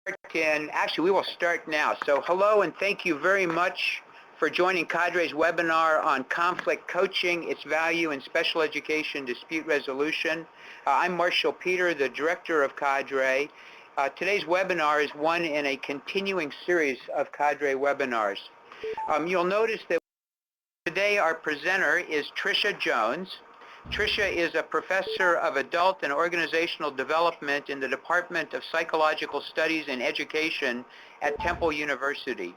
Actually, we will start now. So hello and thank you very much for joining CADRE's webinar on conflict coaching, its value in special education dispute resolution. I'm Marshall Peter, the director of CADRE. Today's webinar is one in a continuing series of CADRE webinars. You'll notice that today our presenter is Tricia Jones. Tricia is a professor of adult and organizational development in the Department of Psychological Studies and Education at Temple University.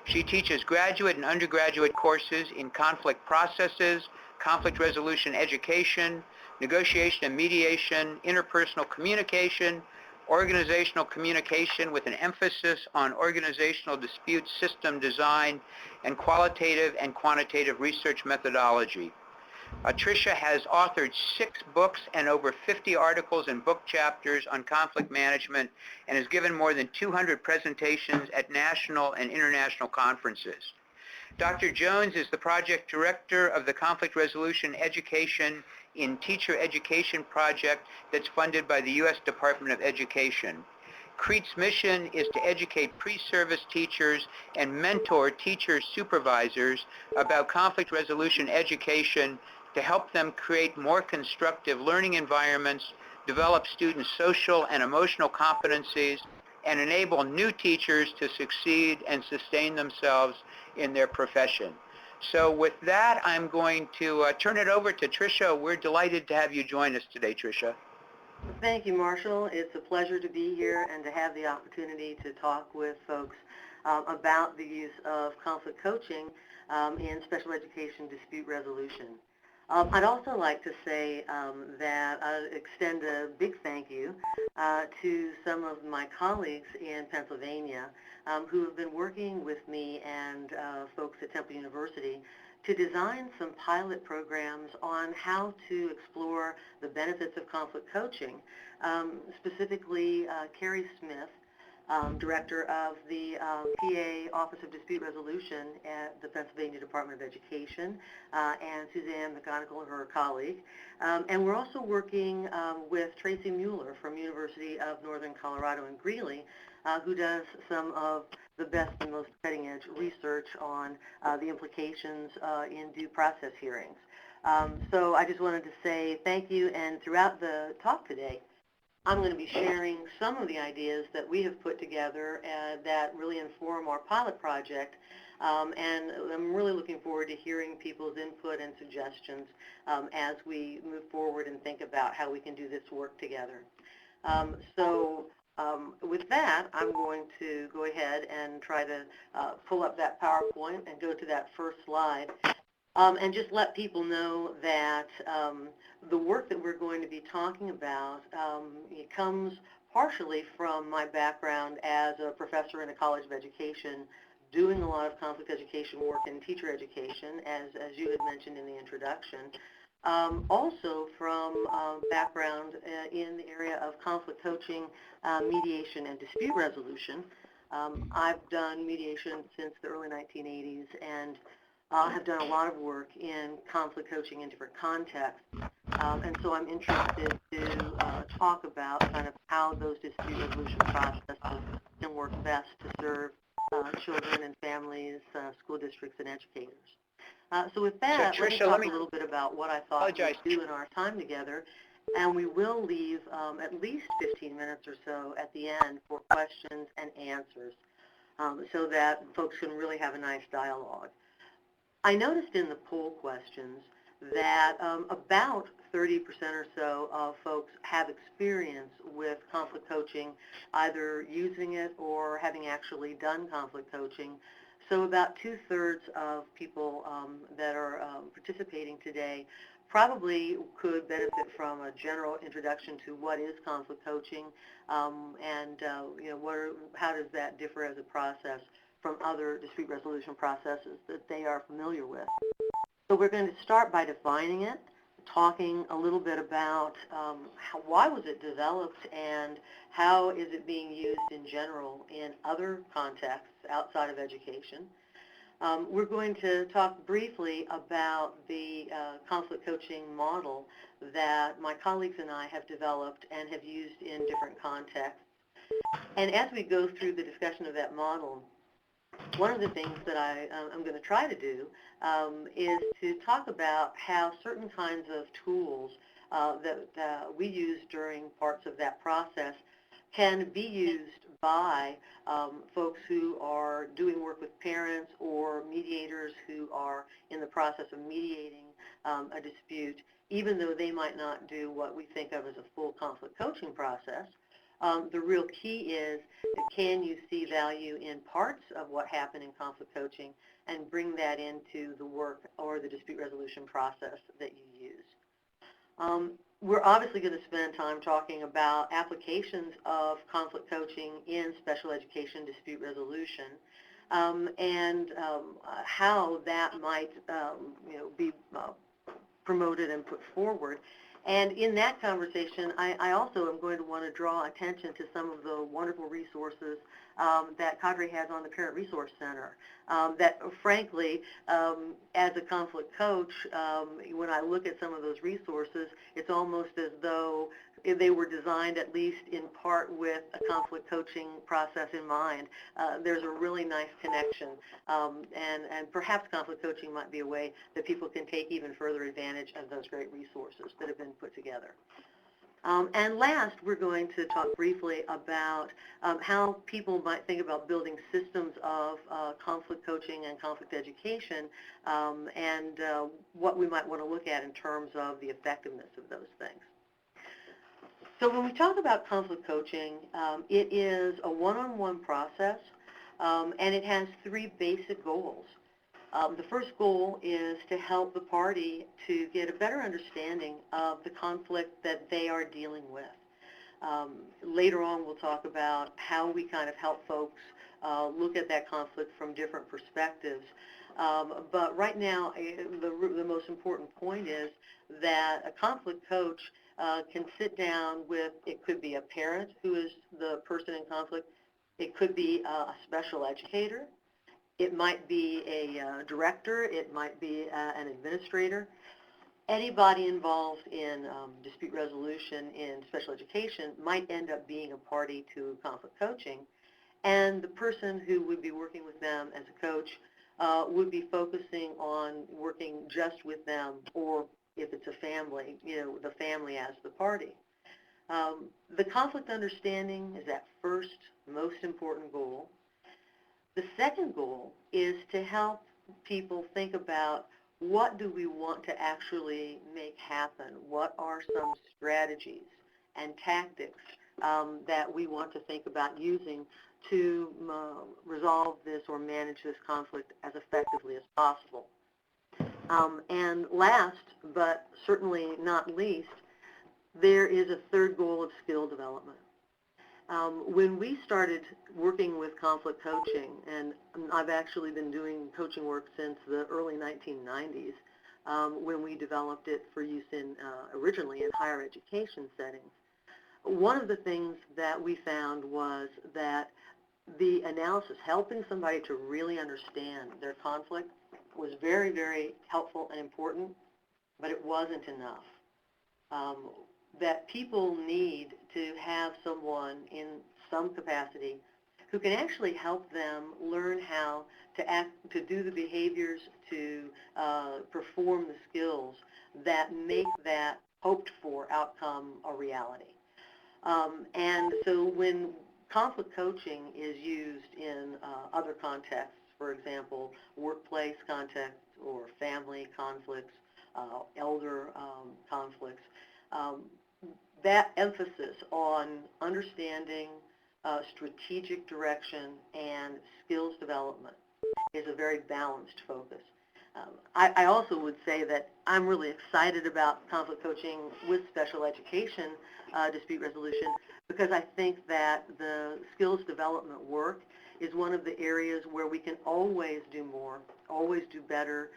She teaches graduate and undergraduate courses in conflict processes, conflict resolution education, negotiation and mediation, interpersonal communication, organizational communication with an emphasis on organizational dispute system design, and qualitative and quantitative research methodology. Tricia has authored 6 books and over 50 articles and book chapters on conflict management and has given more than 200 presentations at national and international conferences. Dr. Jones is the project director of the Conflict Resolution Education in Teacher Education project that's funded by the U.S. Department of Education. CRETE's mission is to educate pre-service teachers and mentor teacher supervisors about conflict resolution education to help them create more constructive learning environments, develop students' social and emotional competencies, and enable new teachers to succeed and sustain themselves in their profession. So with that, I'm going to turn it over to Tricia. We're delighted to have you join us today, Tricia. Thank you, Marshall. It's a pleasure to be here and to have the opportunity to talk with folks about the use of conflict coaching in special education dispute resolution. I'd also like to say that I extend a big thank you to some of my colleagues in Pennsylvania who have been working with me and folks at Temple University to design some pilot programs on how to explore the benefits of conflict coaching. Specifically, Carrie Smith, director of the PA Office of Dispute Resolution at the Pennsylvania Department of Education, and Suzanne McGonigal, her colleague. And we're also working with Tracy Mueller from University of Northern Colorado in Greeley, who does some of the best and most cutting-edge research on the implications in due process hearings. So I just wanted to say thank you, and throughout the talk today, I'm going to be sharing some of the ideas that we have put together that really inform our pilot project, and I'm really looking forward to hearing people's input and suggestions as we move forward and think about how we can do this work together. With that, I'm going to go ahead and try to pull up that PowerPoint and go to that first slide. And just let people know that the work that we're going to be talking about it comes partially from my background as a professor in a college of education, doing a lot of conflict education work in teacher education, as you had mentioned in the introduction. Also from background in the area of conflict coaching, mediation, and dispute resolution. I've done mediation since the early 1980s, and have done a lot of work in conflict coaching in different contexts, and so I'm interested to talk about kind of how those dispute resolution processes can work best to serve children and families, school districts, and educators. So with that, So, let me Tricia, talk a little bit about what I thought we'd do in our time together, and we will leave at least 15 minutes or so at the end for questions and answers so that folks can really have a nice dialogue. I noticed in the poll questions that about 30% or so of folks have experience with conflict coaching, either using it or having actually done conflict coaching. So about 2/3 of people that are participating today probably could benefit from a general introduction to what is conflict coaching, and how does that differ as a process from other dispute resolution processes that they are familiar with. So we're going to start by defining it, talking a little bit about why was it developed and how is it being used in general in other contexts outside of education. We're going to talk briefly about the conflict coaching model that my colleagues and I have developed and have used in different contexts. And as we go through the discussion of that model, one of the things that I'm going to try to do is to talk about how certain kinds of tools that we use during parts of that process can be used by folks who are doing work with parents or mediators who are in the process of mediating a dispute, even though they might not do what we think of as a full conflict coaching process. The real key is, can you see value in parts of what happened in conflict coaching and bring that into the work or the dispute resolution process that you use? We're obviously going to spend time talking about applications of conflict coaching in special education dispute resolution, and how that might be promoted and put forward. And in that conversation, I also am going to want to draw attention to some of the wonderful resources that CADRE has on the Parent Resource Center. That frankly, as a conflict coach, when I look at some of those resources, it's almost as though they were designed at least in part with a conflict coaching process in mind. There's a really nice connection, and perhaps conflict coaching might be a way that people can take even further advantage of those great resources that have been put together. And last, we're going to talk briefly about how people might think about building systems of conflict coaching and conflict education, and what we might want to look at in terms of the effectiveness of those things. So when we talk about conflict coaching, it is a one-on-one process, and it has three basic goals. The first goal is to help the party to get a better understanding of the conflict that they are dealing with. Later on, we'll talk about how we kind of help folks look at that conflict from different perspectives. But right now, the most important point is that a conflict coach can sit down with, it could be a parent who is the person in conflict, it could be a special educator, it might be a director, it might be an administrator. Anybody involved in dispute resolution in special education might end up being a party to conflict coaching, and the person who would be working with them as a coach would be focusing on working just with them, or if it's a family, the family as the party. The conflict understanding is that first most important goal. The second goal is to help people think about, what do we want to actually make happen? What are some strategies and tactics that we want to think about using to resolve this or manage this conflict as effectively as possible? And last, but certainly not least, there is a third goal of skill development. When we started working with conflict coaching, and I've actually been doing coaching work since the early 1990s, when we developed it for use in originally in higher education settings, one of the things that we found was that the analysis, helping somebody to really understand their conflict, was very, very helpful and important, but it wasn't enough. That people need to have someone in some capacity who can actually help them learn how to act, to do the behaviors, to perform the skills that make that hoped for outcome a reality. And so when conflict coaching is used in other contexts, for example, workplace contexts or family conflicts, elder conflicts, that emphasis on understanding strategic direction and skills development is a very balanced focus. I also would say that I'm really excited about conflict coaching with special education dispute resolution, because I think that the skills development work is one of the areas where we can always do more, always do better,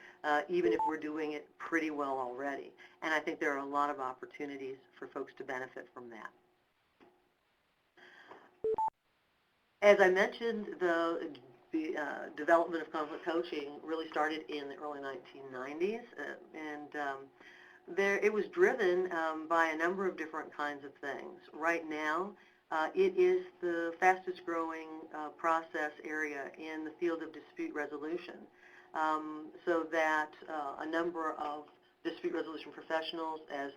even if we're doing it pretty well already. And I think there are a lot of opportunities for folks to benefit from that. As I mentioned, the development of conflict coaching really started in the early 1990s, and it was driven by a number of different kinds of things. Right now, It is the fastest growing process area in the field of dispute resolution, so that a number of dispute resolution professionals, as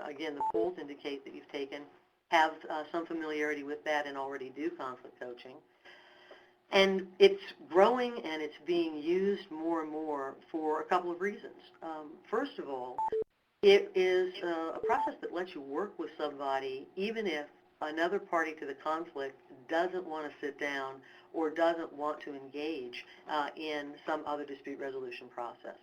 again the polls indicate that you've taken, have some familiarity with that and already do conflict coaching. And it's growing and it's being used more and more for a couple of reasons. First of all, it is a process that lets you work with somebody even if another party to the conflict doesn't want to sit down or doesn't want to engage in some other dispute resolution process.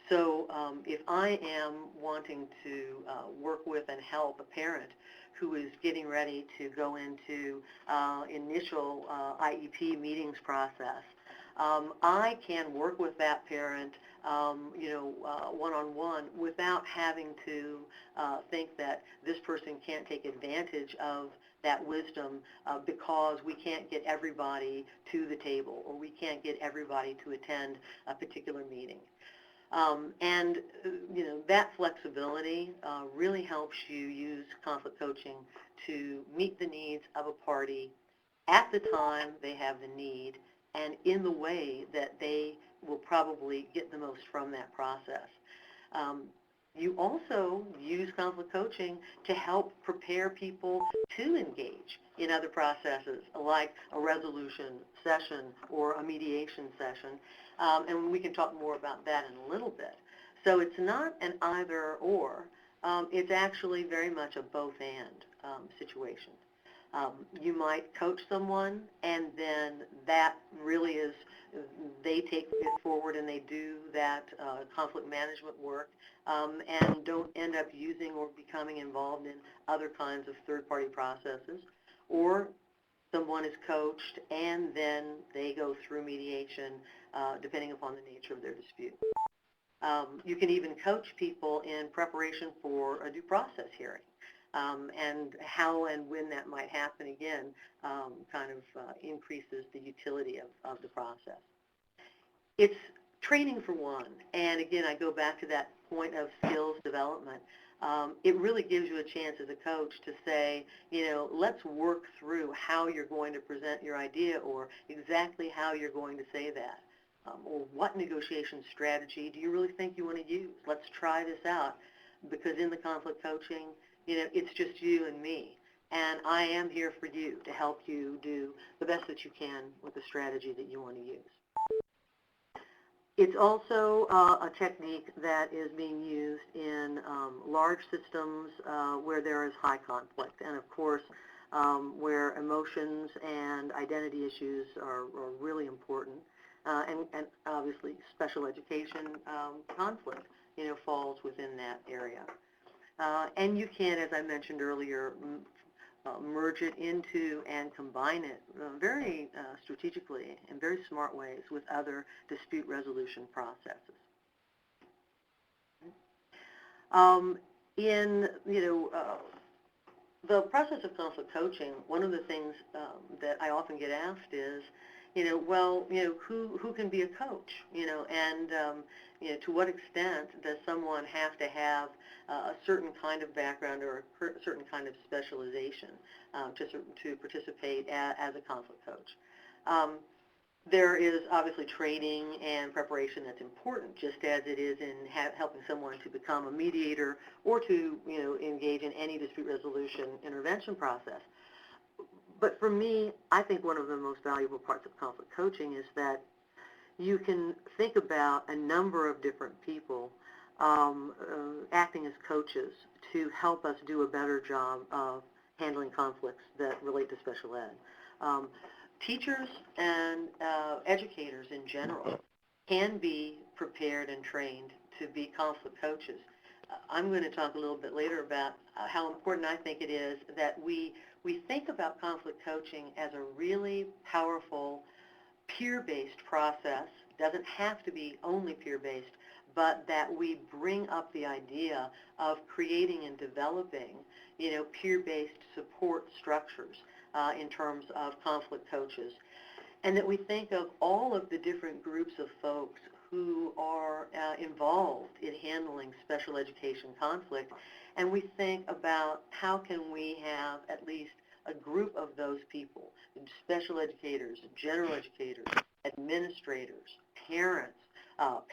So if I am wanting to work with and help a parent who is getting ready to go into initial IEP meetings process, I can work with that parent one-on-one without having to think that this person can't take advantage of that wisdom because we can't get everybody to the table or we can't get everybody to attend a particular meeting. That flexibility really helps you use conflict coaching to meet the needs of a party at the time they have the need and in the way that they will probably get the most from that process. You also use conflict coaching to help prepare people to engage in other processes like a resolution session or a mediation session, and we can talk more about that in a little bit. So it's not an either or, it's actually very much a both and situation. You might coach someone and then that really is, they take it forward and they do that conflict management work and don't end up using or becoming involved in other kinds of third-party processes. Or someone is coached and then they go through mediation depending upon the nature of their dispute. You can even coach people in preparation for a due process hearing. And how and when that might happen, again, increases the utility of the process. It's training for one, and again, I go back to that point of skills development. It really gives you a chance as a coach to say, let's work through how you're going to present your idea or exactly how you're going to say that. Or what negotiation strategy do you really think you want to use? Let's try this out, because in the conflict coaching, it's just you and me, and I am here for you to help you do the best that you can with the strategy that you want to use. It's also a technique that is being used in large systems where there is high conflict, and of course where emotions and identity issues are really important, and obviously special education conflict falls within that area. And you can, as I mentioned earlier, merge it into and combine it very strategically in very smart ways with other dispute resolution processes. In the process of conflict coaching, one of the things that I often get asked is, who can be a coach? And to what extent does someone have to have a certain kind of background or a certain kind of specialization to participate as a conflict coach? There is obviously training and preparation that's important, just as it is in helping someone to become a mediator or to engage in any dispute resolution intervention process. But for me, I think one of the most valuable parts of conflict coaching is that you can think about a number of different people acting as coaches to help us do a better job of handling conflicts that relate to special ed. Teachers and educators in general can be prepared and trained to be conflict coaches. I'm going to talk a little bit later about how important I think it is that we think about conflict coaching as a really powerful peer-based process. It doesn't have to be only peer-based, but that we bring up the idea of creating and developing, peer-based support structures in terms of conflict coaches, and that we think of all of the different groups of folks who are involved in handling special education conflict, and we think about how can we have at least a group of those people, special educators, general educators, administrators, parents,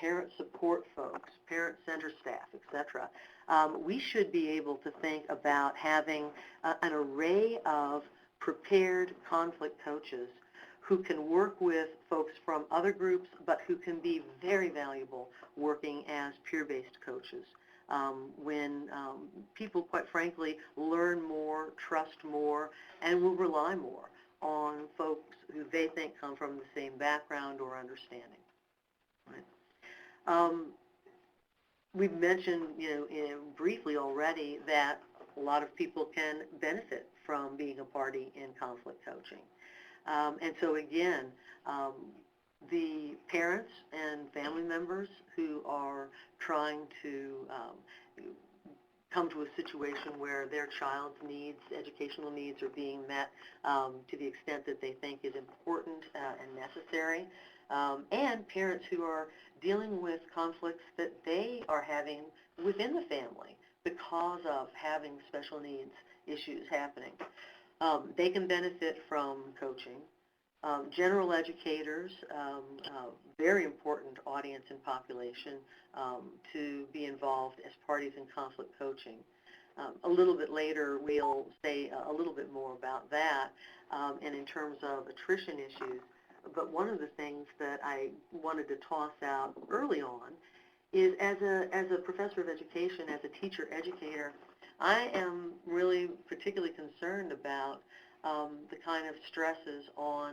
parent support folks, parent center staff, etc. We should be able to think about having an array of prepared conflict coaches who can work with folks from other groups, but who can be very valuable working as peer-based coaches. When people, quite frankly, learn more, trust more, and will rely more on folks who they think come from the same background or understanding. Right? We've mentioned, briefly already that a lot of people can benefit from being a party in conflict coaching. And so again, the parents and family members who are trying to come to a situation where their child's needs, educational needs, are being met to the extent that they think is important and necessary, and parents who are dealing with conflicts that they are having within the family because of having special needs issues happening. They can benefit from coaching. General educators, very important audience and population to be involved as parties in conflict coaching. A little bit later, we'll say a little bit more about that, and in terms of attrition issues. But one of the things that I wanted to toss out early on is, as a professor of education, as a teacher educator, I am really particularly concerned about the kind of stresses on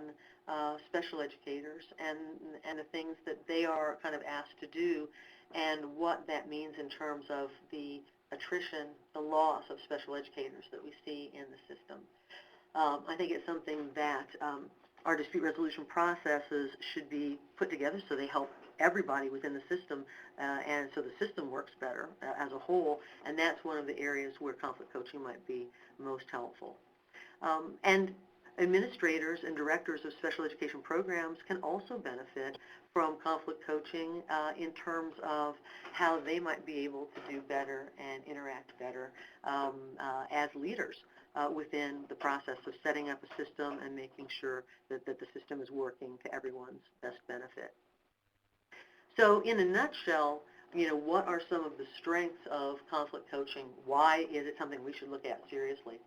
special educators and the things that they are kind of asked to do, and what that means in terms of the attrition, the loss of special educators that we see in the system. I think it's something that our dispute resolution processes should be put together so they help everybody within the system, and so the system works better as a whole, and that's one of the areas where conflict coaching might be most helpful. And administrators and directors of special education programs can also benefit from conflict coaching in terms of how they might be able to do better and interact better as leaders within the process of setting up a system and making sure that the system is working to everyone's best benefit. So in a nutshell, what are some of the strengths of conflict coaching? Why is it something we should look at seriously?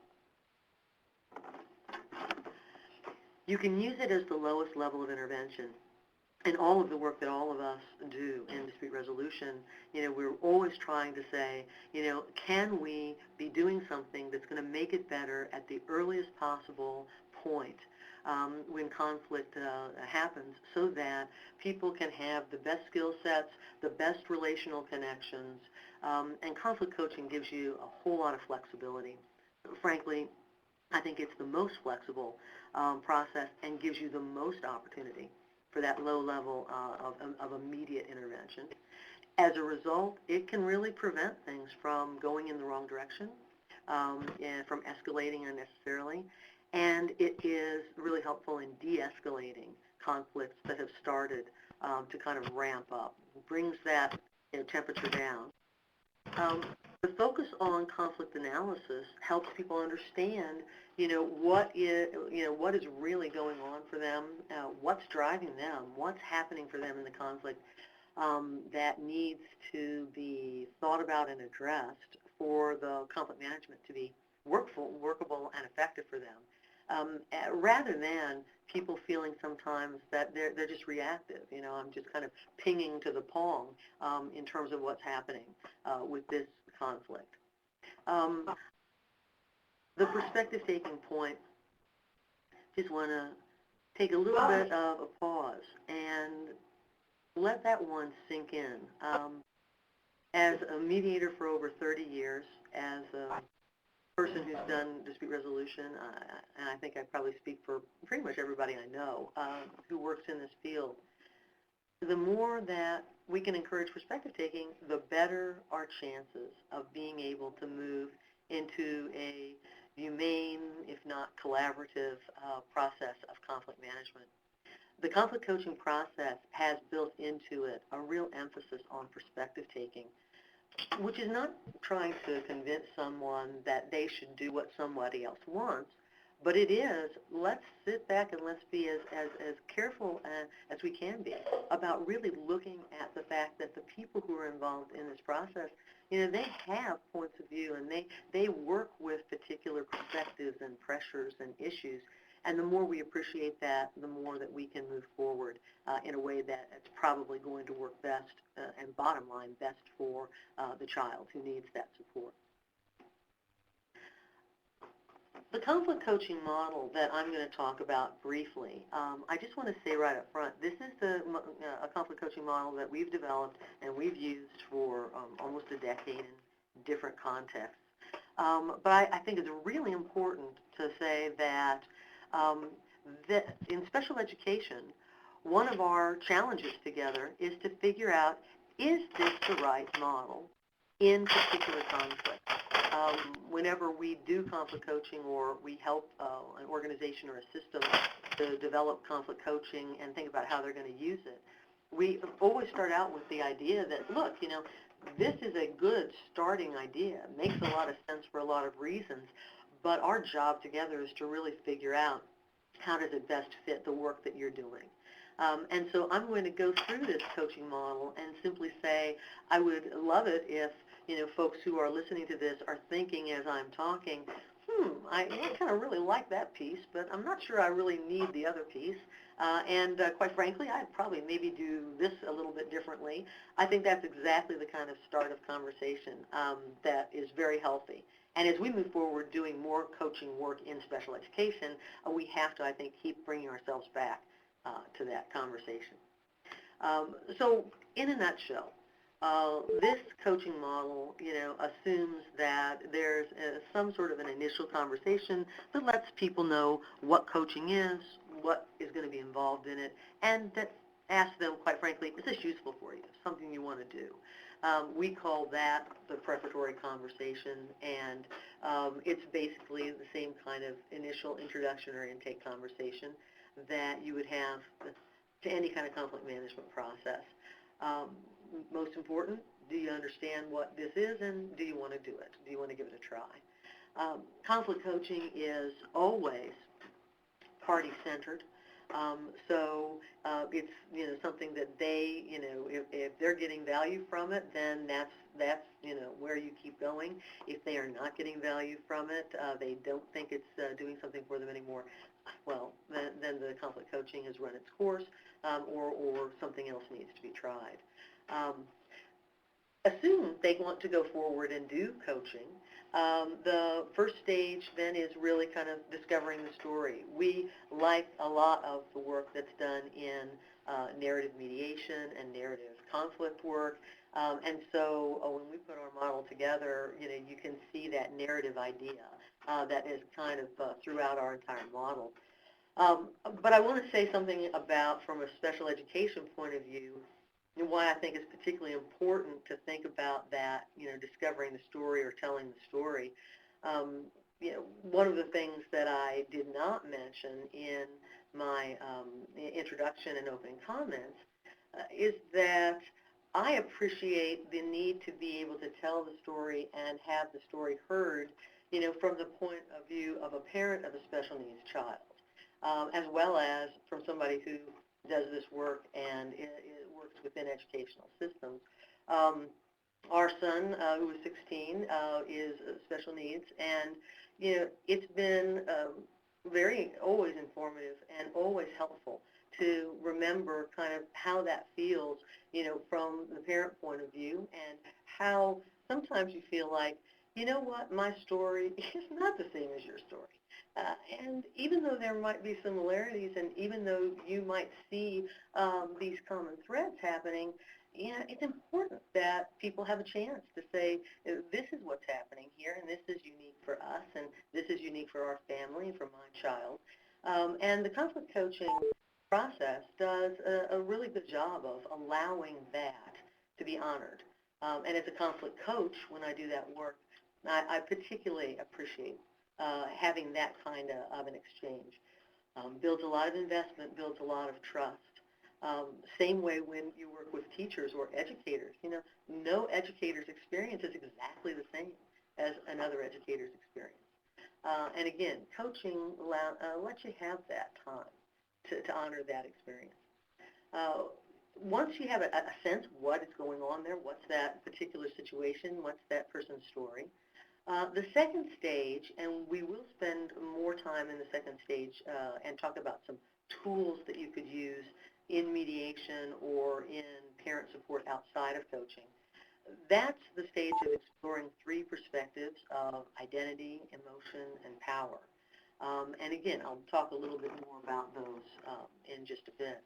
You can use it as the lowest level of intervention. And all of the work that all of us do in dispute resolution, we're always trying to say, can we be doing something that's going to make it better at the earliest possible point when conflict happens, so that people can have the best skill sets, the best relational connections, and conflict coaching gives you a whole lot of flexibility. Frankly, I think it's the most flexible process and gives you the most opportunity for that low level of immediate intervention. As a result, it can really prevent things from going in the wrong direction and from escalating unnecessarily, and it is really helpful in de-escalating conflicts that have started to kind of ramp up. It brings that temperature down. The focus on conflict analysis helps people understand, what is really going on for them, what's driving them, what's happening for them in the conflict that needs to be thought about and addressed for the conflict management to be workable and effective for them, rather than people feeling sometimes that they're just reactive. I'm just kind of pinging to the pong in terms of what's happening with this conflict. The perspective-taking point, just want to take a little bit of a pause and let that one sink in. As a mediator for over 30 years, as a person who's done dispute resolution, and I think I probably speak for pretty much everybody I know who works in this field, the more that we can encourage perspective taking, the better our chances of being able to move into a humane, if not collaborative, process of conflict management. The conflict coaching process has built into it a real emphasis on perspective taking, which is not trying to convince someone that they should do what somebody else wants, But it is, let's sit back and let's be as careful as we can be about really looking at the fact that the people who are involved in this process, they have points of view, and they work with particular perspectives and pressures and issues. And the more we appreciate that, the more that we can move forward in a way that it's probably going to work best and bottom line best for the child who needs that support. The conflict coaching model that I'm going to talk about briefly, I just want to say right up front, this is a conflict coaching model that we've developed and we've used for almost a decade in different contexts. But I think it's really important to say that, that in special education, one of our challenges together is to figure out, is this the right model in particular conflict? Whenever we do conflict coaching or we help an organization or a system to develop conflict coaching and think about how they're going to use it, we always start out with the idea that, look, this is a good starting idea. It makes a lot of sense for a lot of reasons, but our job together is to really figure out how does it best fit the work that you're doing. And so I'm going to go through this coaching model and simply say I would love it if folks who are listening to this are thinking as I'm talking, I kind of really like that piece, but I'm not sure I really need the other piece. And quite frankly, I'd probably maybe do this a little bit differently. I think that's exactly the kind of start of conversation that is very healthy. And as we move forward doing more coaching work in special education, we have to, I think, keep bringing ourselves back to that conversation. So in a nutshell, this coaching model, assumes that there's some sort of an initial conversation that lets people know what coaching is, what is going to be involved in it, and that asks them, quite frankly, is this useful for you, something you want to do? We call that the preparatory conversation, and it's basically the same kind of initial introduction or intake conversation that you would have to any kind of conflict management process. Most important, do you understand what this is, and do you want to do it? Do you want to give it a try? Conflict coaching is always party-centered. So it's something that they, if they're getting value from it, then that's where you keep going. If they are not getting value from it, they don't think it's doing something for them anymore, well, then the conflict coaching has run its course, or something else needs to be tried. Assume they want to go forward and do coaching. The first stage then is really kind of discovering the story. We like a lot of the work that's done in narrative mediation and narrative conflict work, and so when we put our model together, you can see that narrative idea that is kind of throughout our entire model. But I want to say something about, from a special education point of view, and why I think it's particularly important to think about that, discovering the story or telling the story. One of the things that I did not mention in my introduction and opening comments is that I appreciate the need to be able to tell the story and have the story heard, from the point of view of a parent of a special needs child, as well as from somebody who does this work and it works within educational systems. Our son, who is 16, is special needs, and it's been very always informative and always helpful to remember kind of how that feels, from the parent point of view, and how sometimes you feel like, what, my story is not the same as your story. And even though there might be similarities, and even though you might see these common threads happening, it's important that people have a chance to say, this is what's happening here, and this is unique for us, and this is unique for our family and for my child. And the conflict coaching process does a really good job of allowing that to be honored. And as a conflict coach, when I do that work, I particularly appreciate having that kind of an exchange. Builds a lot of investment, builds a lot of trust. Same way when you work with teachers or educators. No educator's experience is exactly the same as another educator's experience. And again, coaching lets you have that time to honor that experience. Uh, Once you have a sense what is going on there, what's that particular situation, what's that person's story, the second stage, and we will spend more time in the second stage and talk about some tools that you could use in mediation or in parent support outside of coaching. That's the stage of exploring three perspectives of identity, emotion, and power. And again, I'll talk a little bit more about those in just a bit.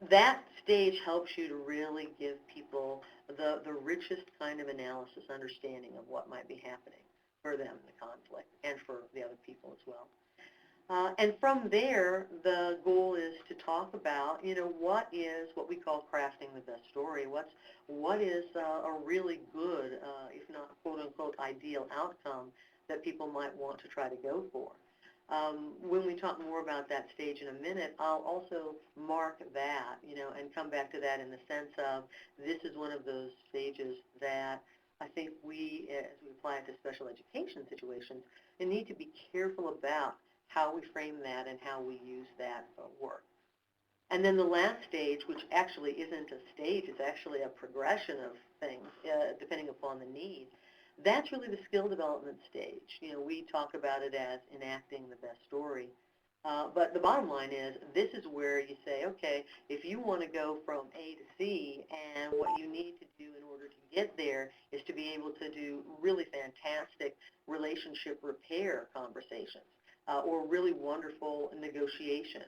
That stage helps you to really give people the richest kind of analysis, understanding of what might be happening for them in the conflict and for the other people as well. And from there, the goal is to talk about, what we call crafting the best story. What is a really good, if not quote unquote ideal outcome that people might want to try to go for. When we talk more about that stage in a minute, I'll also mark that, and come back to that in the sense of this is one of those stages that I think we, as we apply it to special education situations, need to be careful about how we frame that and how we use that work. And then the last stage, which actually isn't a stage, it's actually a progression of things depending upon the need, that's really the skill development stage. We talk about it as enacting the best story. But the bottom line is this is where you say, okay, if you want to go from A to C, and what you need to do in order to get there is to be able to do really fantastic relationship repair conversations, or really wonderful negotiation,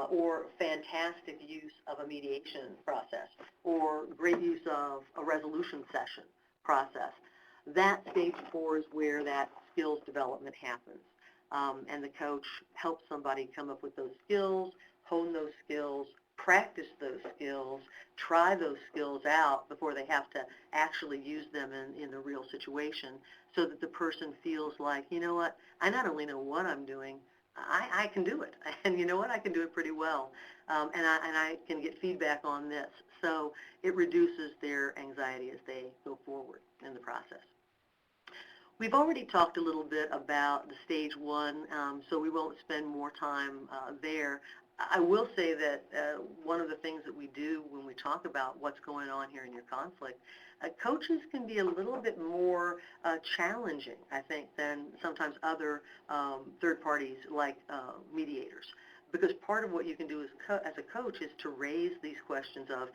or fantastic use of a mediation process, or great use of a resolution session process. That stage 4 is where that skills development happens. And the coach helps somebody come up with those skills, hone those skills, practice those skills, try those skills out before they have to actually use them in the real situation, so that the person feels like, you know what, I not only know what I'm doing, I can do it. And you know what, I can do it pretty well. And I can get feedback on this. So it reduces their anxiety as they go forward in the process. We've already talked a little bit about the stage 1, so we won't spend more time there. I will say that one of the things that we do when we talk about what's going on here in your conflict, coaches can be a little bit more challenging, I think, than sometimes other third parties like mediators. Because part of what you can do as a coach is to raise these questions of,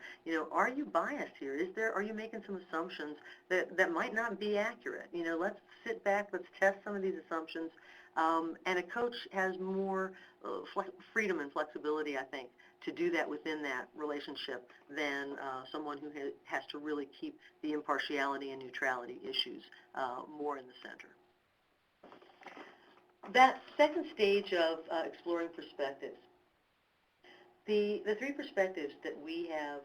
are you biased here? Are you making some assumptions that might not be accurate? Let's sit back, let's test some of these assumptions. And a coach has more freedom and flexibility, I think, to do that within that relationship than someone who has to really keep the impartiality and neutrality issues more in the center. That second stage of exploring perspectives, the 3 perspectives that we have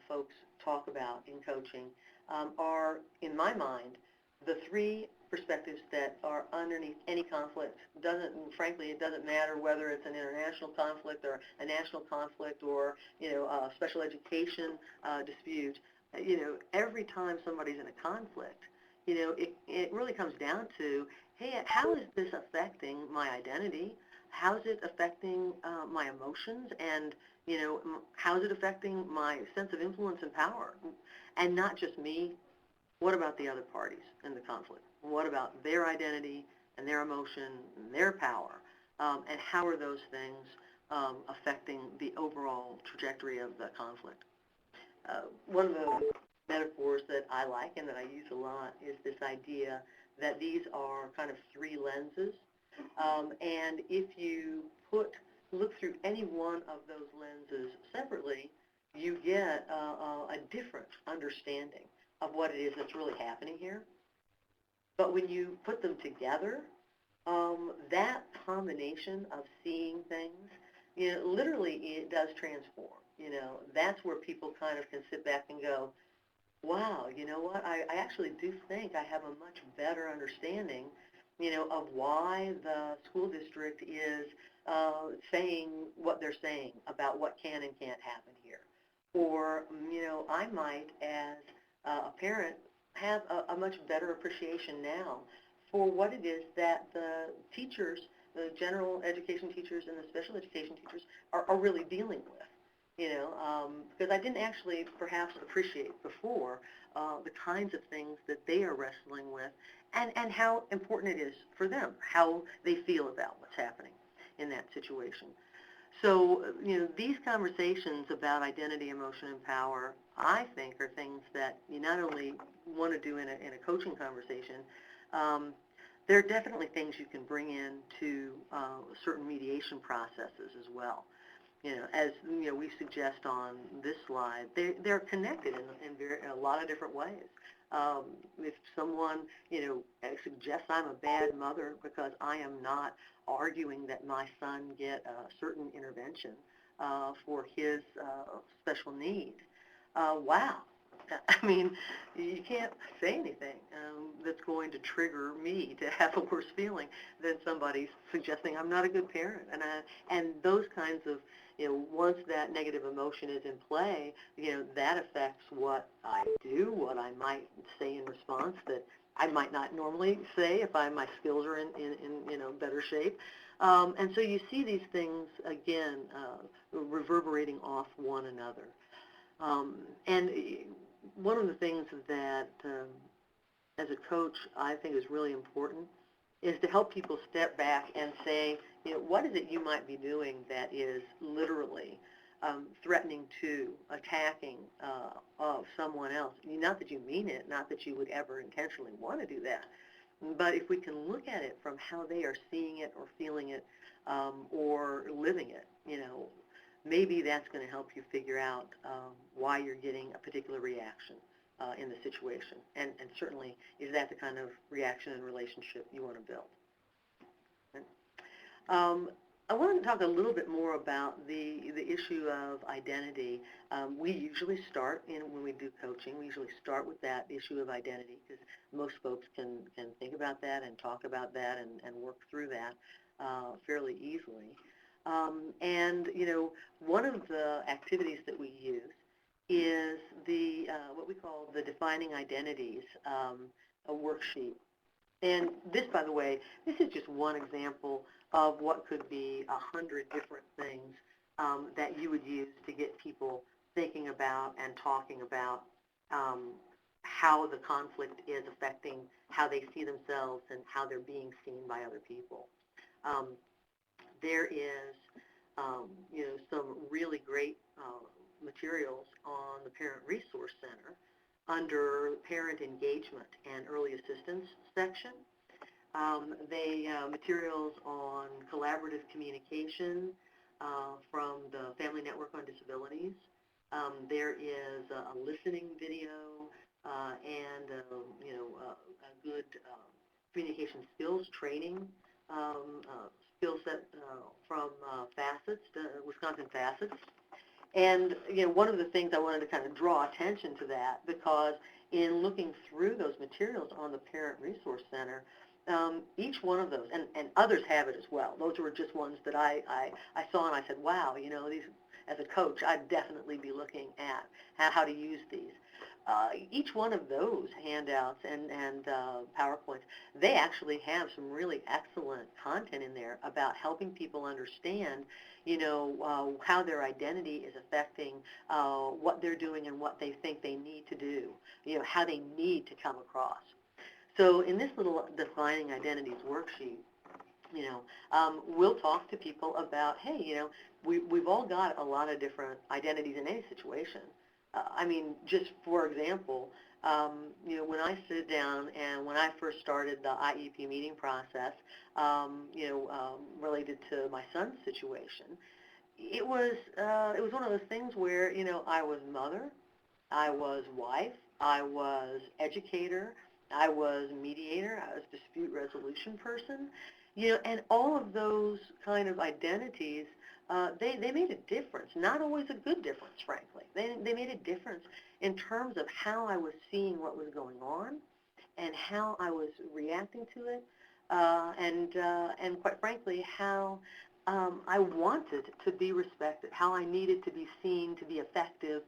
folks talk about in coaching are, in my mind, the 3 perspectives that are underneath any conflict. Frankly, it doesn't matter whether it's an international conflict or a national conflict or, a special education dispute. Every time somebody's in a conflict, it really comes down to, hey, how is this affecting my identity? How is it affecting my emotions? And, how is it affecting my sense of influence and power? And not just me. What about the other parties in the conflict? What about their identity and their emotion and their power? And how are those things affecting the overall trajectory of the conflict? One of the metaphors that I like and that I use a lot is this idea that these are kind of 3 lenses. And if you look through any one of those lenses separately, you get a different understanding of what it is that's really happening here. But when you put them together, that combination of seeing things, literally it does transform. That's where people kind of can sit back and go, wow, you know what, I actually do think I have a much better understanding, of why the school district is saying what they're saying about what can and can't happen here. Or, I might, as a parent, have a much better appreciation now for what it is that the teachers, the general education teachers and the special education teachers are really dealing with. Because I didn't actually perhaps appreciate before the kinds of things that they are wrestling with and how important it is for them, how they feel about what's happening in that situation. So, these conversations about identity, emotion, and power, I think, are things that you not only want to do in a coaching conversation, um, there are definitely things you can bring into certain mediation processes as well. As we suggest on this slide, they're connected in a lot of different ways. If someone, suggests I'm a bad mother because I am not arguing that my son get a certain intervention for his special need, wow. I mean, you can't say anything that's going to trigger me to have a worse feeling than somebody suggesting I'm not a good parent. And those kinds of, once that negative emotion is in play, that affects what I do, what I might say in response that I might not normally say if my skills are in better shape. And so you see these things, again, reverberating off one another. And one of the things that, as a coach, I think is really important is to help people step back and say, what is it you might be doing that is literally threatening to, attacking of someone else? Not that you mean it, not that you would ever intentionally want to do that, but if we can look at it from how they are seeing it or feeling it or living it, maybe that's going to help you figure out why you're getting a particular reaction in the situation. And certainly, is that the kind of reaction and relationship you want to build? Okay. I want to talk a little bit more about the issue of identity. We usually start, when we do coaching, we usually start with that issue of identity because most folks can think about that and talk about that and work through that fairly easily. And, one of the activities that we use is the what we call the Defining Identities a worksheet. And this, by the way, this is just one example of what could be 100 different things that you would use to get people thinking about and talking about how the conflict is affecting how they see themselves and how they're being seen by other people. There is, some really great materials on the Parent Resource Center under Parent Engagement and Early Assistance section. Materials on collaborative communication from the Family Network on Disabilities. There is a listening video and a good communication skills training skill set from Facets, Wisconsin Facets. And one of the things I wanted to kind of draw attention to that, because in looking through those materials on the Parent Resource Center, each one of those, and others have it as well. Those were just ones that I saw and I said, wow, these, as a coach, I'd definitely be looking at how to use these. Each one of those handouts and PowerPoints, they actually have some really excellent content in there about helping people understand, how their identity is affecting what they're doing and what they think they need to do, how they need to come across. So in this little Defining Identities worksheet, we'll talk to people about, hey, we've all got a lot of different identities in any situation. Just for example, when I sit down and when I first started the IEP meeting process, related to my son's situation, it was one of those things where, I was mother, I was wife, I was educator, I was mediator, I was dispute resolution person, and all of those kind of identities, they made a difference, not always a good difference, frankly. They made a difference in terms of how I was seeing what was going on and how I was reacting to it, and quite frankly, how I wanted to be respected, how I needed to be seen to be effective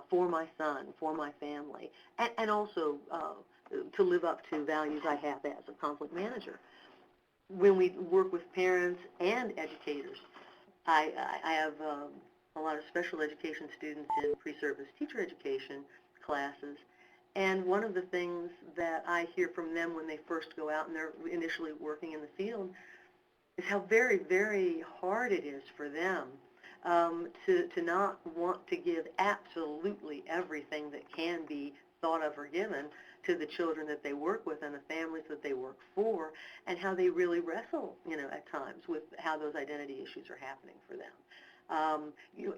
for my son, for my family, and also to live up to values I have as a conflict manager. When we work with parents and educators, I have a lot of special education students in pre-service teacher education classes, and one of the things that I hear from them when they first go out and they're initially working in the field is how very, very hard it is for them to not want to give absolutely everything that can be thought of or given to the children that they work with and the families that they work for, and how they really wrestle, at times with how those identity issues are happening for them.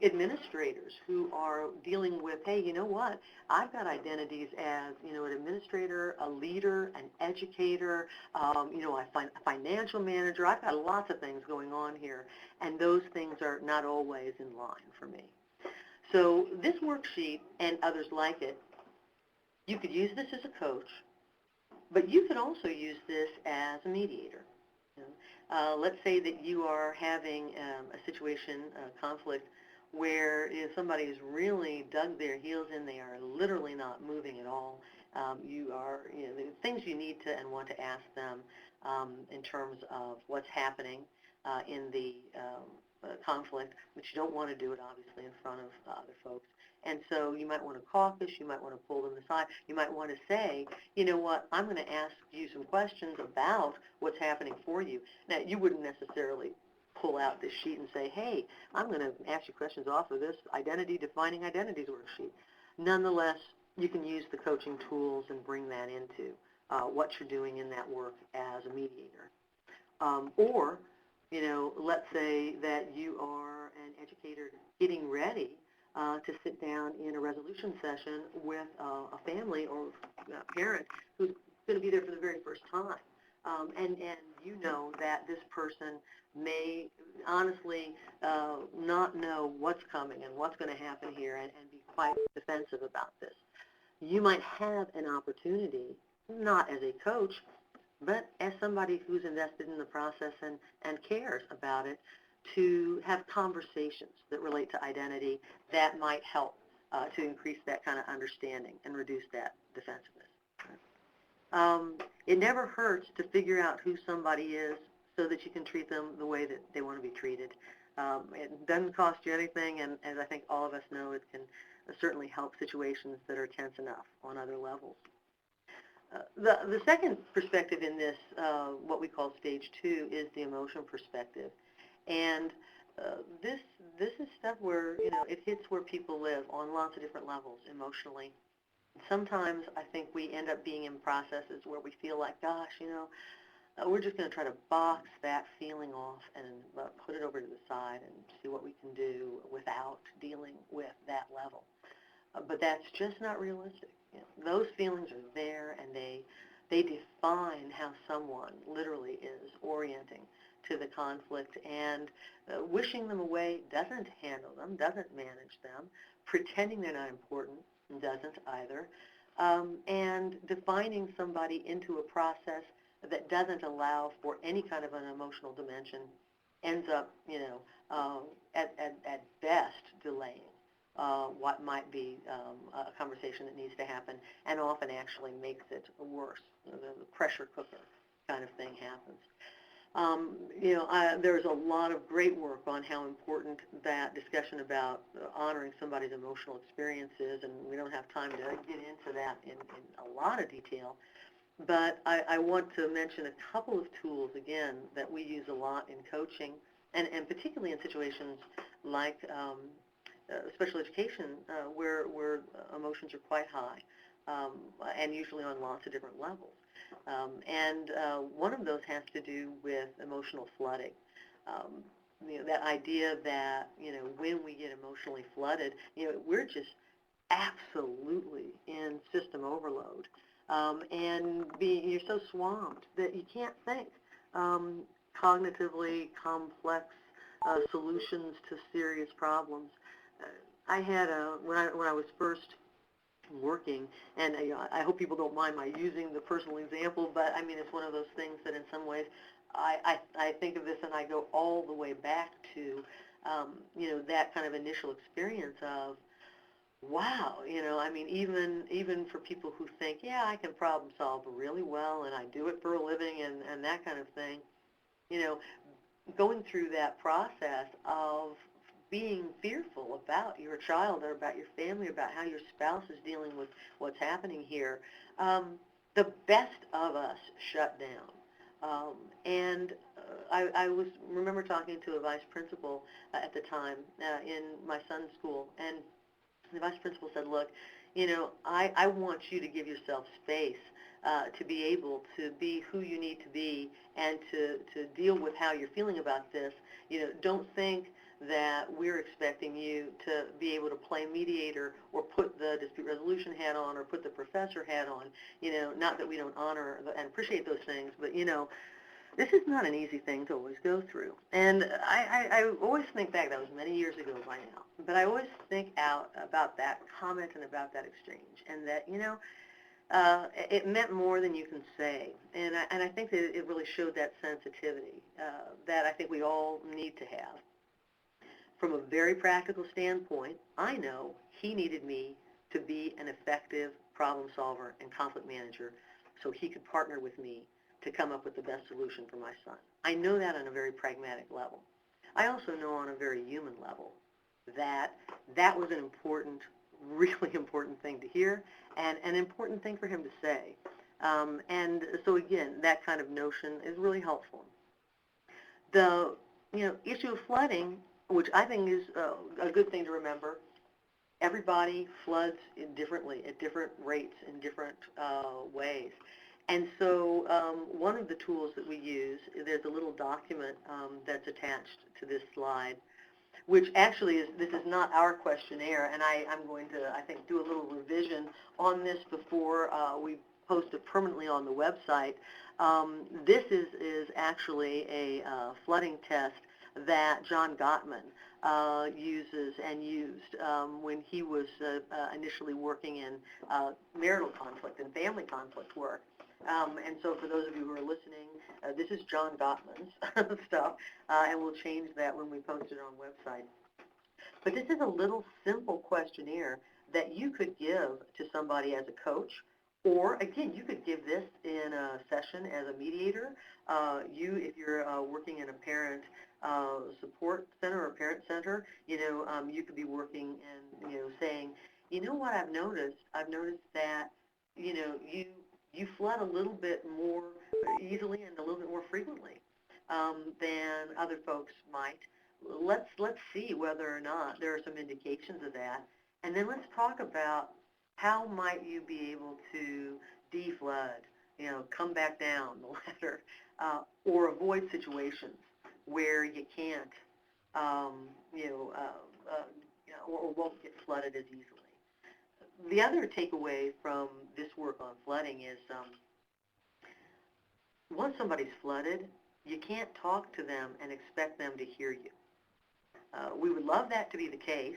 Administrators who are dealing with, hey, you know what, I've got identities as, an administrator, a leader, an educator, a financial manager. I've got lots of things going on here, and those things are not always in line for me. So this worksheet and others like it, you could use this as a coach, but you could also use this as a mediator. Let's say that you are having a situation, a conflict, where somebody has really dug their heels in, they are literally not moving at all. You are, the things you need to and want to ask them in terms of what's happening in the conflict, but you don't want to do it, obviously, in front of other folks. And so you might want to caucus, you might want to pull them aside, you might want to say, you know what, I'm going to ask you some questions about what's happening for you. Now, you wouldn't necessarily pull out this sheet and say, hey, I'm going to ask you questions off of this defining identities worksheet. Nonetheless, you can use the coaching tools and bring that into what you're doing in that work as a mediator. Or, let's say that you are an educator getting ready to sit down in a resolution session with a family or a parent who's going to be there for the very first time. And you know that this person may honestly not know what's coming and what's going to happen here and be quite defensive about this. You might have an opportunity, not as a coach, but as somebody who's invested in the process and cares about it, to have conversations that relate to identity that might help to increase that kind of understanding and reduce that defensiveness. It never hurts to figure out who somebody is so that you can treat them the way that they want to be treated. It doesn't cost you anything, and as I think all of us know, it can certainly help situations that are tense enough on other levels. The second perspective in this, what we call stage 2, is the emotion perspective. And this is stuff where, it hits where people live on lots of different levels emotionally. Sometimes I think we end up being in processes where we feel like, gosh, we're just going to try to box that feeling off and put it over to the side and see what we can do without dealing with that level. But that's just not realistic. Those feelings are there, and they define how someone literally is orienting to the conflict, and wishing them away doesn't handle them, doesn't manage them. Pretending they're not important doesn't either. And defining somebody into a process that doesn't allow for any kind of an emotional dimension ends up, at best delaying what might be a conversation that needs to happen, and often actually makes it worse. The pressure cooker kind of thing happens. There's a lot of great work on how important that discussion about honoring somebody's emotional experience is, and we don't have time to get into that in a lot of detail. But I want to mention a couple of tools, again, that we use a lot in coaching, and particularly in situations like special education, where emotions are quite high, and usually on lots of different levels. And one of those has to do with emotional flooding. That idea that, when we get emotionally flooded, we're just absolutely in system overload. And you're so swamped that you can't think cognitively complex solutions to serious problems. I had when I was first working, and I hope people don't mind my using the personal example, but I mean, it's one of those things that in some ways I think of this and I go all the way back to that kind of initial experience of, wow, I mean, even for people who think, yeah, I can problem solve really well and I do it for a living and that kind of thing, you know, going through that process of being fearful about your child or about your family, about how your spouse is dealing with what's happening here, the best of us shut down. And I remember talking to a vice principal at the time in my son's school, and the vice principal said, look, I want you to give yourself space to be able to be who you need to be and to deal with how you're feeling about this. Don't think that we're expecting you to be able to play mediator or put the dispute resolution hat on or put the professor hat on. Not that we don't honor and appreciate those things, but, this is not an easy thing to always go through. And I always think back, that was many years ago by now, but I always think out about that comment and about that exchange, and that, it meant more than you can say. And I think that it really showed that sensitivity that I think we all need to have. From a very practical standpoint, I know he needed me to be an effective problem solver and conflict manager so he could partner with me to come up with the best solution for my son. I know that on a very pragmatic level. I also know on a very human level that that was an important, really important thing to hear and an important thing for him to say. And so again, that kind of notion is really helpful. The issue of flooding, which I think is a good thing to remember, everybody floods differently at different rates in different ways. And so one of the tools that we use, there's a little document that's attached to this slide, which actually this is not our questionnaire, and I'm going to, I think, do a little revision on this before we post it permanently on the website. This is actually a flooding test that John Gottman uses and used when he was initially working in marital conflict and family conflict work. And so for those of you who are listening, this is John Gottman's stuff, and we'll change that when we post it on the website. But this is a little simple questionnaire that you could give to somebody as a coach, or again, you could give this in a session as a mediator. If you're working in a parent support center or parent center, you could be working and saying, what I've noticed? I've noticed that you flood a little bit more easily and a little bit more frequently than other folks might. Let's see whether or not there are some indications of that, and then let's talk about how might you be able to deflood, come back down the ladder, or avoid situations where you can't, or won't get flooded as easily. The other takeaway from this work on flooding is once somebody's flooded, you can't talk to them and expect them to hear you. We would love that to be the case,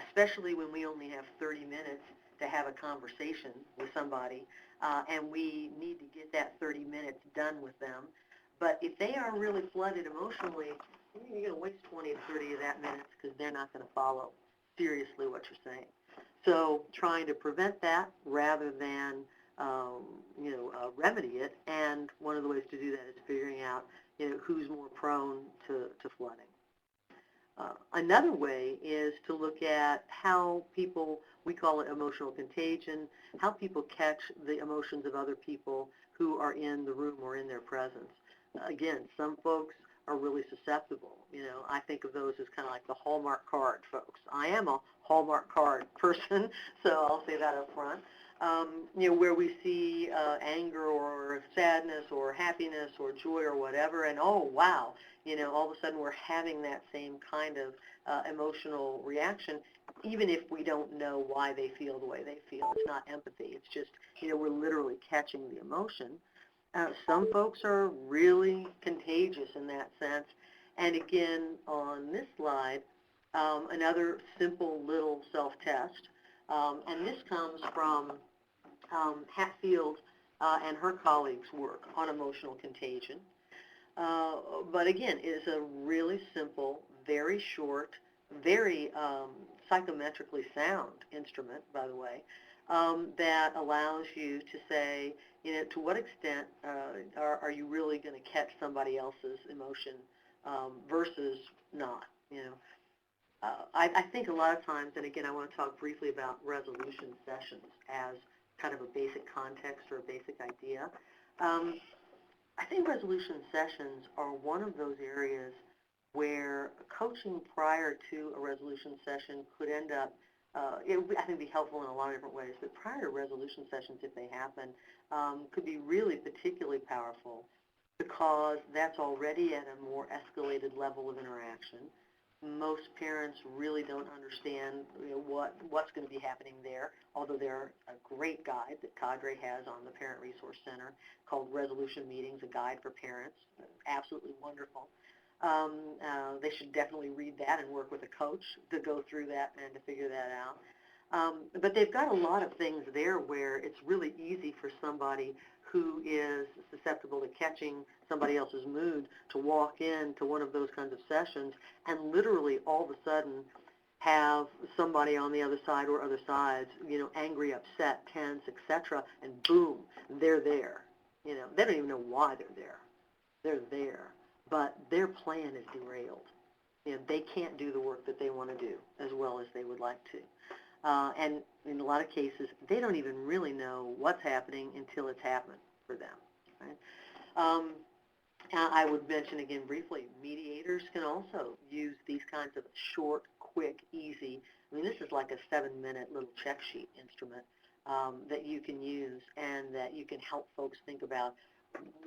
especially when we only have 30 minutes to have a conversation with somebody, and we need to get that 30 minutes done with them. But if they are really flooded emotionally, you're going to waste 20 to 30 of that minutes because they're not going to follow seriously what you're saying. So trying to prevent that rather than remedy it, and one of the ways to do that is figuring out who's more prone to flooding. Another way is to look at how people, we call it emotional contagion, how people catch the emotions of other people who are in the room or in their presence. Again, some folks are really susceptible. I think of those as kind of like the Hallmark card folks. I am a Hallmark card person, so I'll say that up front. Where we see anger or sadness or happiness or joy or whatever, and oh, wow, all of a sudden we're having that same kind of emotional reaction, even if we don't know why they feel the way they feel. It's not empathy. It's just, we're literally catching the emotion. Some folks are really contagious in that sense. And again, on this slide, another simple little self-test. And this comes from Hatfield and her colleagues' work on emotional contagion. But again, it's a really simple, very short very psychometrically sound instrument, by the way, that allows you to say, to what extent are you really going to catch somebody else's emotion versus not, I think a lot of times, and again, I want to talk briefly about resolution sessions as kind of a basic context or a basic idea. I think resolution sessions are one of those areas where coaching prior to a resolution session could end up, I think, be helpful in a lot of different ways, but prior to resolution sessions, if they happen, could be really particularly powerful because that's already at a more escalated level of interaction. Most parents really don't understand what's going to be happening there, although there's a great guide that CADRE has on the Parent Resource Center called Resolution Meetings, a guide for parents. Absolutely wonderful. They should definitely read that and work with a coach to go through that and to figure that out. But they've got a lot of things there where it's really easy for somebody who is susceptible to catching somebody else's mood to walk into one of those kinds of sessions and literally all of a sudden have somebody on the other side or other sides, angry, upset, tense, etc., and boom, they're there. They don't even know why they're there. They're there, but their plan is derailed. They can't do the work that they want to do as well as they would like to. And in a lot of cases, they don't even really know what's happening until it's happened for them. Right? I would mention again briefly, mediators can also use these kinds of short, quick, easy. This is like a 7-minute little check sheet instrument that you can use and that you can help folks think about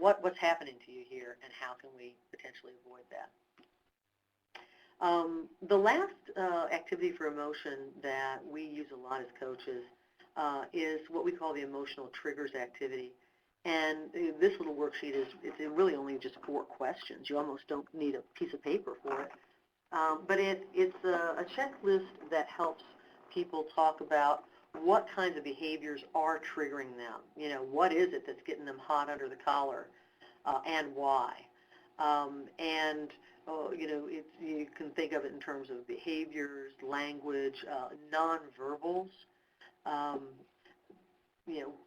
what's happening to you here and how can we potentially avoid that. The last activity for emotion that we use a lot as coaches is what we call the emotional triggers activity. And this little worksheet it's really only just 4 questions. You almost don't need a piece of paper for it. But it's a checklist that helps people talk about what kinds of behaviors are triggering them. What is it that's getting them hot under the collar and why? You can think of it in terms of behaviors, language, nonverbals.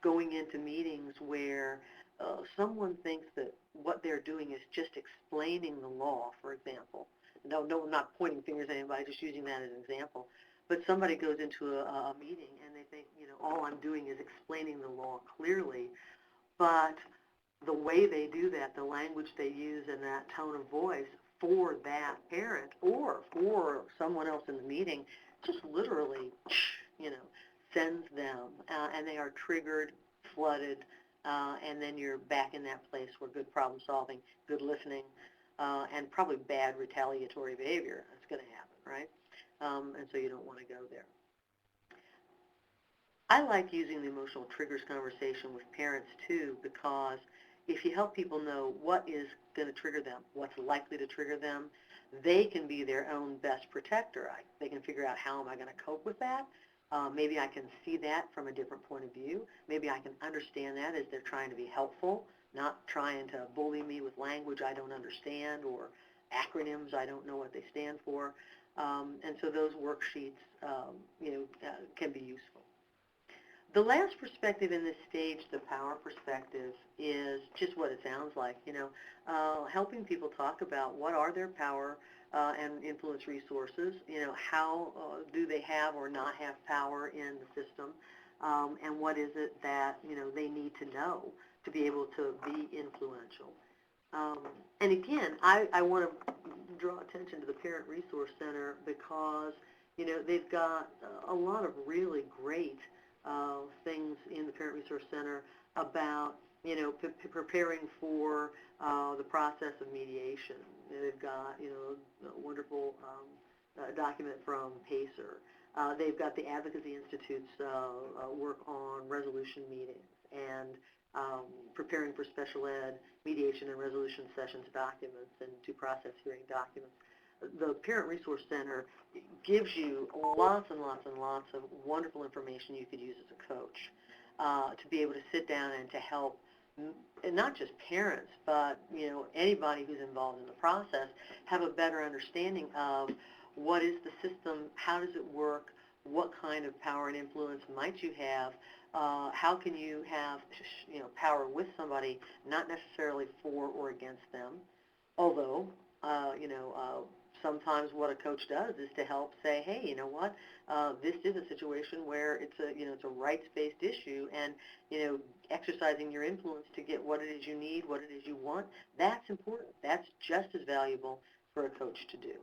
Going into meetings where someone thinks that what they're doing is just explaining the law, for example. No, I'm not pointing fingers at anybody, just using that as an example. But somebody goes into a meeting and they think, all I'm doing is explaining the law clearly, but the way they do that, the language they use and that tone of voice for that parent or for someone else in the meeting just literally, sends them, and they are triggered, flooded, and then you're back in that place where good problem solving, good listening, and probably bad retaliatory behavior is going to happen, right? And so you don't want to go there. I like using the emotional triggers conversation with parents too, because if you help people know what is going to trigger them, what's likely to trigger them, they can be their own best protector. They can figure out, how am I going to cope with that? Maybe I can see that from a different point of view. Maybe I can understand that as they're trying to be helpful, not trying to bully me with language I don't understand or acronyms I don't know what they stand for. And so those worksheets, can be useful. The last perspective in this stage, the power perspective, is just what it sounds like, helping people talk about what are their power and influence resources, how do they have or not have power in the system, and what is it that, they need to know to be able to be influential. And again, I want to draw attention to the Parent Resource Center because, they've got a lot of really great things in the Parent Resource Center about, preparing for the process of mediation. They've got, a wonderful document from PACER. They've got the Advocacy Institute's work on resolution meetings and preparing for special ed, mediation and resolution sessions documents and due process hearing documents. The Parent Resource Center gives you lots and lots and lots of wonderful information you could use as a coach to be able to sit down and to help, and not just parents, but anybody who's involved in the process have a better understanding of what is the system, how does it work, what kind of power and influence might you have, how can you have power with somebody, not necessarily for or against them, although sometimes what a coach does is to help say, hey, you know what, this is a situation where it's a rights-based issue, and exercising your influence to get what it is you need, what it is you want, that's important. That's just as valuable for a coach to do.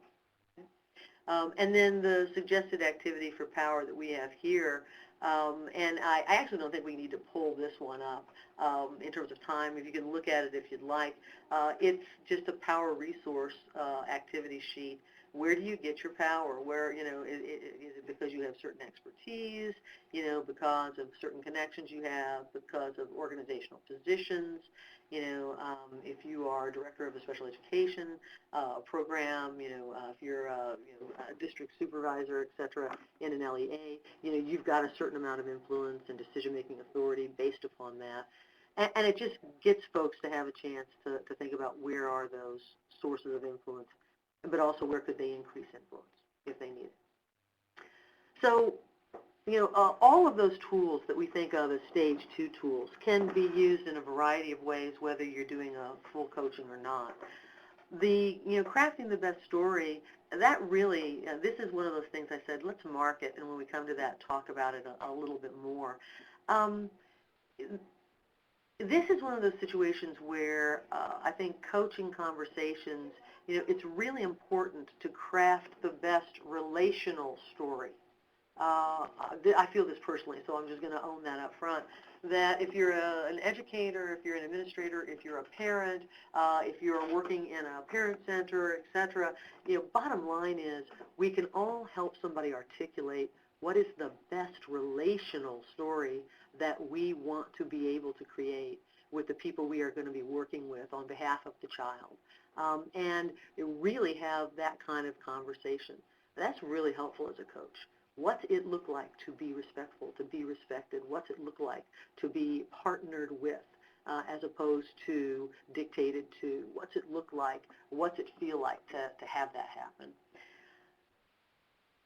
And then the suggested activity for power that we have here, and I actually don't think we need to pull this one up in terms of time. If you can look at it if you'd like. It's just a power resource activity sheet. Where do you get your power? Where, is it because you have certain expertise, because of certain connections you have, because of organizational positions, if you are director of a special education program, if you're a district supervisor, et cetera, in an LEA, you've got a certain amount of influence and decision-making authority based upon that. And it just gets folks to have a chance to think about where are those sources of influence, but also where could they increase influence if they need it. So, all of those tools that we think of as stage 2 tools can be used in a variety of ways, whether you're doing a full coaching or not. The, crafting the best story, that really, this is one of those things I said, let's mark it, and when we come to that, talk about it a little bit more. This is one of those situations where I think coaching conversations, it's really important to craft the best relational story. I feel this personally, so I'm just going to own that up front, that if you're an educator, if you're an administrator, if you're a parent, if you're working in a parent center, et cetera, bottom line is we can all help somebody articulate what is the best relational story that we want to be able to create with the people we are going to be working with on behalf of the child, and really have that kind of conversation. That's really helpful as a coach. What's it look like to be respectful, to be respected? What's it look like to be partnered with as opposed to dictated to? What's it look like? What's it feel like to have that happen?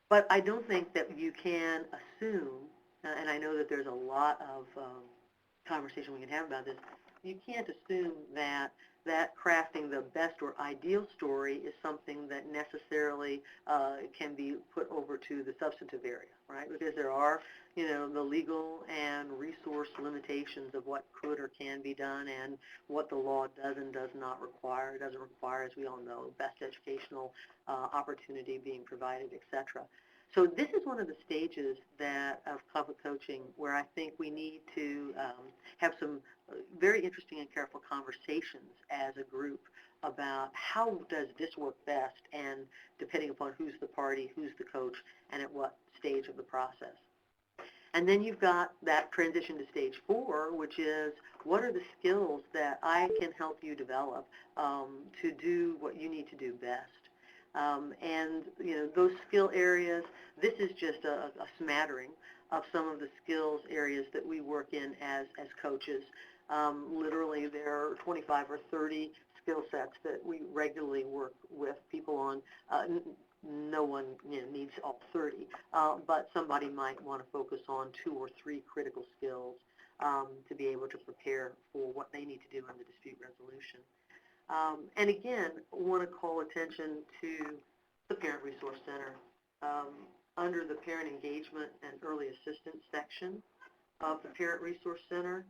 But I don't think that you can assume, and I know that there's a lot of conversation we can have about this, you can't assume that crafting the best or ideal story is something that necessarily can be put over to the substantive area, right? Because there are, the legal and resource limitations of what could or can be done and what the law does and does not require. It doesn't require, as we all know, best educational opportunity being provided, et cetera. So this is one of the stages of conflict coaching where I think we need to have some very interesting and careful conversations as a group about how does this work best, and depending upon who's the party, who's the coach, and at what stage of the process. And then you've got that transition to stage 4, which is what are the skills that I can help you develop to do what you need to do best. And those skill areas, this is just a smattering of some of the skills areas that we work in as coaches. Literally there are 25 or 30 skill sets that we regularly work with people on. No one needs all 30, but somebody might want to focus on 2 or 3 critical skills to be able to prepare for what they need to do in the dispute resolution. And again, want to call attention to the Parent Resource Center. Under the Parent Engagement and Early Assistance section of the Parent Resource Center,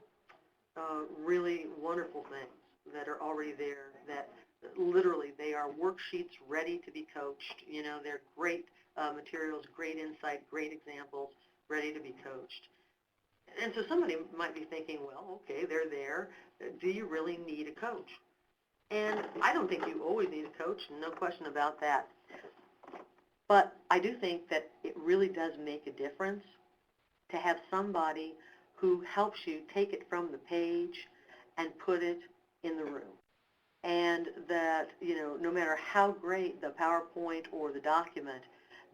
really wonderful things that are already there, that literally they are worksheets ready to be coached. They're great materials, great insight, great examples, ready to be coached. And so somebody might be thinking, well, okay, they're there. Do you really need a coach? And I don't think you always need a coach, no question about that. But I do think that it really does make a difference to have somebody who helps you take it from the page and put it in the room. And that, no matter how great the PowerPoint or the document,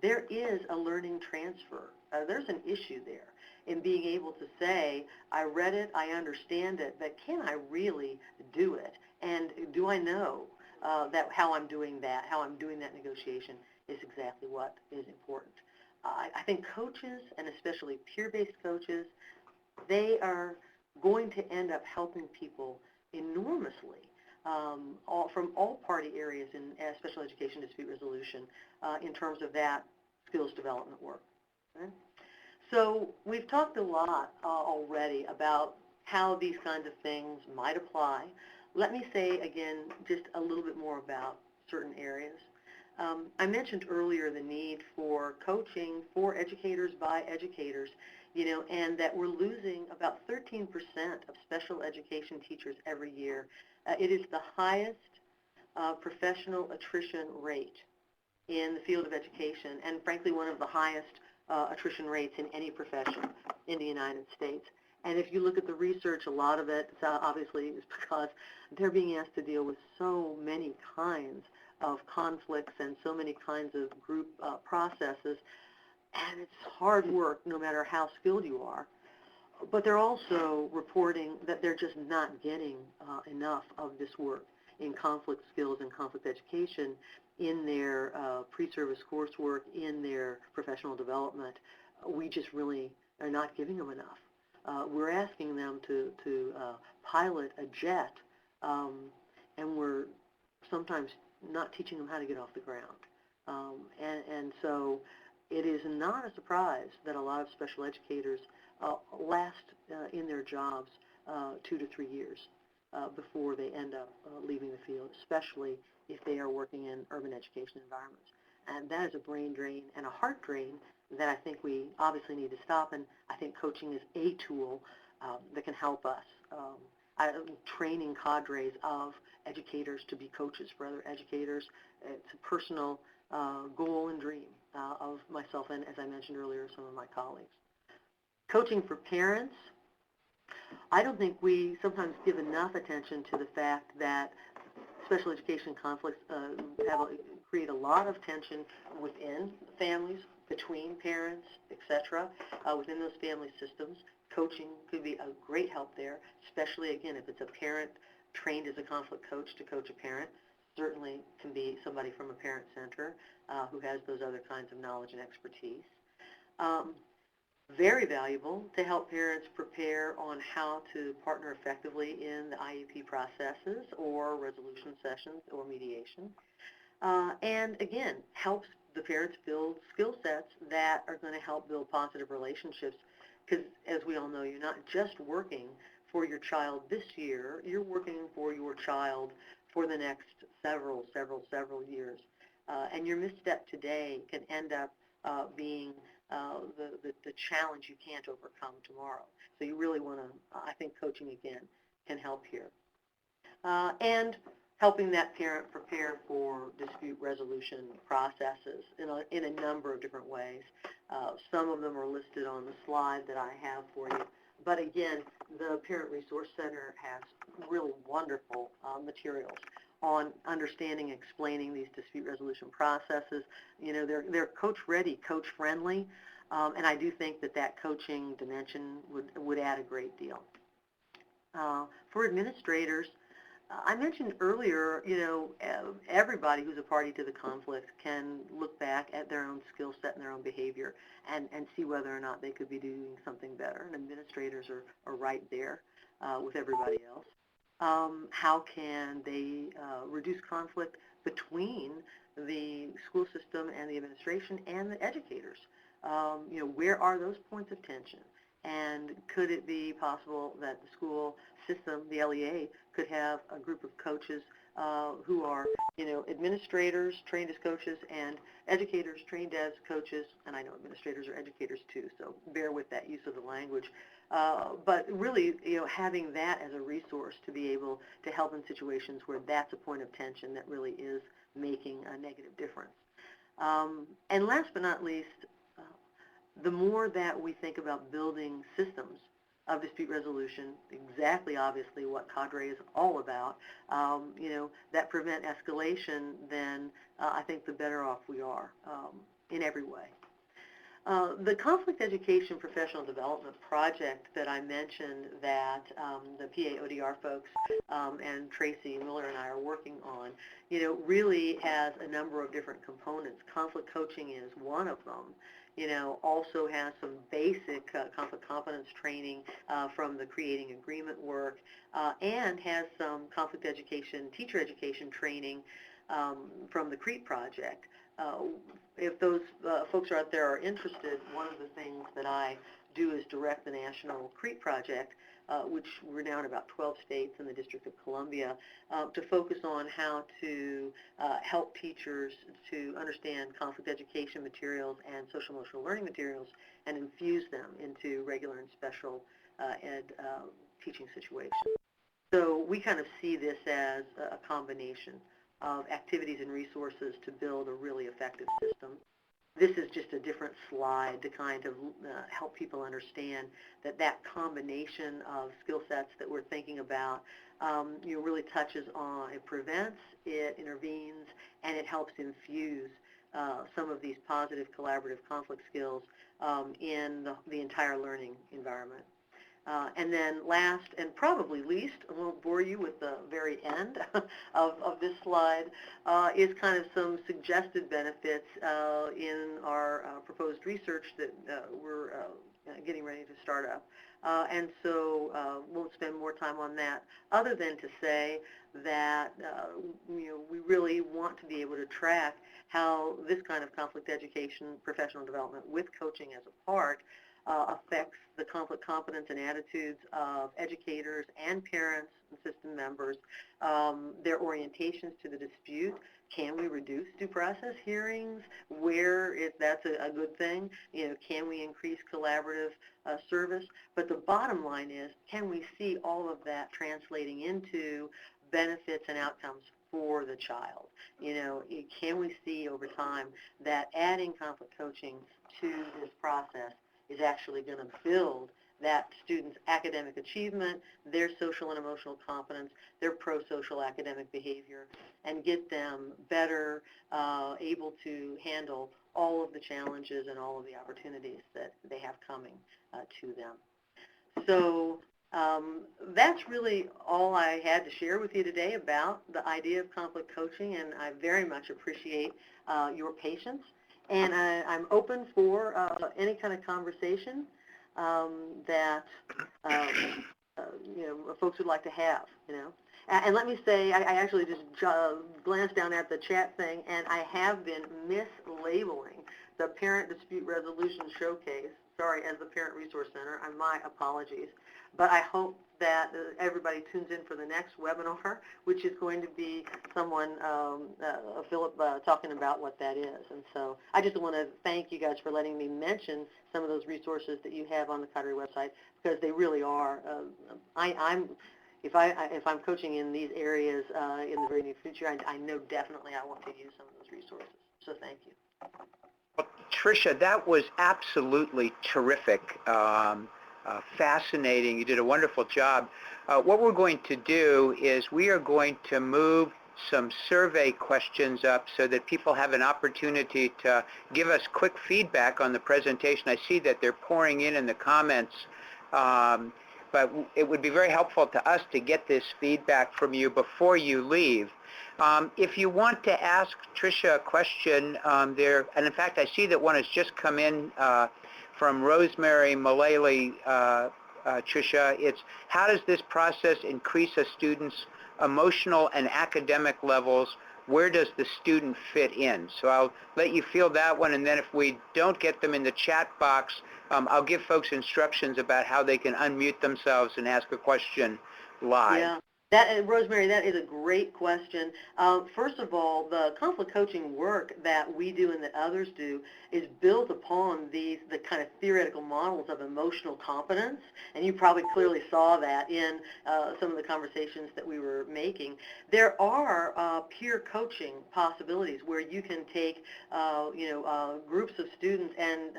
there is a learning transfer. There's an issue there in being able to say, I read it, I understand it, but can I really do it? And do I know how I'm doing that negotiation? is exactly what is important. I think coaches, and especially peer-based coaches, they are going to end up helping people enormously from all party areas in special education dispute resolution in terms of that skills development work. Okay? So we've talked a lot already about how these kinds of things might apply. Let me say again just a little bit more about certain areas. I mentioned earlier the need for coaching for educators by educators, and that we're losing about 13% of special education teachers every year. It is the highest professional attrition rate in the field of education, and frankly one of the highest attrition rates in any profession in the United States. And if you look at the research, a lot of it obviously is because they're being asked to deal with so many kinds of conflicts and so many kinds of group processes, and it's hard work no matter how skilled you are. But they're also reporting that they're just not getting enough of this work in conflict skills and conflict education in their pre-service coursework, in their professional development. We just really are not giving them enough. We're asking them to pilot a jet, and we're sometimes not teaching them how to get off the ground. And so it is not a surprise that a lot of special educators last in their jobs 2 to 3 years before they end up leaving the field, especially if they are working in urban education environments. And that is a brain drain and a heart drain that I think we obviously need to stop, and I think coaching is a tool that can help us. Training cadres of educators to be coaches for other educators, it's a personal goal and dream of myself and, as I mentioned earlier, some of my colleagues. Coaching for parents, I don't think we sometimes give enough attention to the fact that special education conflicts create a lot of tension within families, between parents, etc., within those family systems. Coaching could be a great help there, especially, again, if it's a parent trained as a conflict coach to coach a parent. Certainly can be somebody from a parent center who has those other kinds of knowledge and expertise. Very valuable to help parents prepare on how to partner effectively in the IEP processes or resolution sessions or mediation. And again, helps the parents build skill sets that are going to help build positive relationships, because as we all know, you're not just working for your child this year, you're working for your child for the next several years. And your misstep today can end up being the challenge you can't overcome tomorrow. So you really want to, I think coaching again can help here. And helping that parent prepare for dispute resolution processes in a number of different ways. Some of them are listed on the slide that I have for you. But again, the Parent Resource Center has really wonderful materials on understanding and explaining these dispute resolution processes. They're coach-ready, coach-friendly, and I do think that coaching dimension would add a great deal. For administrators, I mentioned earlier, everybody who's a party to the conflict can look back at their own skill set and their own behavior and see whether or not they could be doing something better, and administrators are right there with everybody else. How can they reduce conflict between the school system and the administration and the educators? Where are those points of tension? And could it be possible that the school system, the LEA, could have a group of coaches who are, administrators trained as coaches and educators trained as coaches, and I know administrators are educators too, so bear with that use of the language. But really, having that as a resource to be able to help in situations where that's a point of tension that really is making a negative difference. And last but not least, the more that we think about building systems of dispute resolution, exactly obviously what CADRE is all about, that prevent escalation, then I think the better off we are in every way. The conflict education professional development project that I mentioned that the PAODR folks and Tracy Miller and I are working on, really has a number of different components. Conflict coaching is one of them. Also has some basic conflict competence training from the creating agreement work, and has some conflict education, teacher education training from the CREEP project. If those folks out there are interested, one of the things that I do is direct the National CREEP project, which we're now in about 12 states in the District of Columbia, to focus on how to help teachers to understand conflict education materials and social emotional learning materials and infuse them into regular and special ed teaching situations. So we kind of see this as a combination of activities and resources to build a really effective system. This is just a different slide to kind of help people understand that combination of skill sets that we're thinking about really touches on, it prevents, it intervenes, and it helps infuse some of these positive collaborative conflict skills in the entire learning environment. And then last and probably least, I won't bore you with the very end of this slide, is kind of some suggested benefits in our proposed research that we're getting ready to start up. And so won't spend more time on that, other than to say that we really want to be able to track how this kind of conflict education, professional development with coaching as a part affects the conflict competence and attitudes of educators and parents and system members, their orientations to the dispute. Can we reduce due process hearings where that's a good thing? Can we increase collaborative service? But the bottom line is, can we see all of that translating into benefits and outcomes for the child? Can we see over time that adding conflict coaching to this process is actually going to build that student's academic achievement, their social and emotional competence, their pro-social academic behavior, and get them better able to handle all of the challenges and all of the opportunities that they have coming to them. So that's really all I had to share with you today about the idea of conflict coaching, and I very much appreciate your patience. And I'm open for any kind of conversation that folks would like to have. And let me say, I actually just glanced down at the chat thing, and I have been mislabeling the Parent Dispute Resolution Showcase, as the Parent Resource Center. My apologies. But I hope that everybody tunes in for the next webinar, which is going to be someone, Philip, talking about what that is. And so I just want to thank you guys for letting me mention some of those resources that you have on the CADRE website, because they really are. If I'm coaching in these areas in the very near future, I know definitely I want to use some of those resources. So thank you. Well, Tricia, that was absolutely terrific. Fascinating. You did a wonderful job. What we're going to do is we are going to move some survey questions up so that people have an opportunity to give us quick feedback on the presentation. I see that they're pouring in the comments, but it would be very helpful to us to get this feedback from you before you leave. If you want to ask Tricia a question there, and in fact I see that one has just come in from Rosemary Mullally, Tricia. It's, how does this process increase a student's emotional and academic levels? Where does the student fit in? So I'll let you field that one, and then if we don't get them in the chat box, I'll give folks instructions about how they can unmute themselves and ask a question live. Yeah. Rosemary, that is a great question. First of all, the conflict coaching work that we do and that others do is built upon the kind of theoretical models of emotional competence, and you probably clearly saw that in some of the conversations that we were making. There are peer coaching possibilities where you can take groups of students and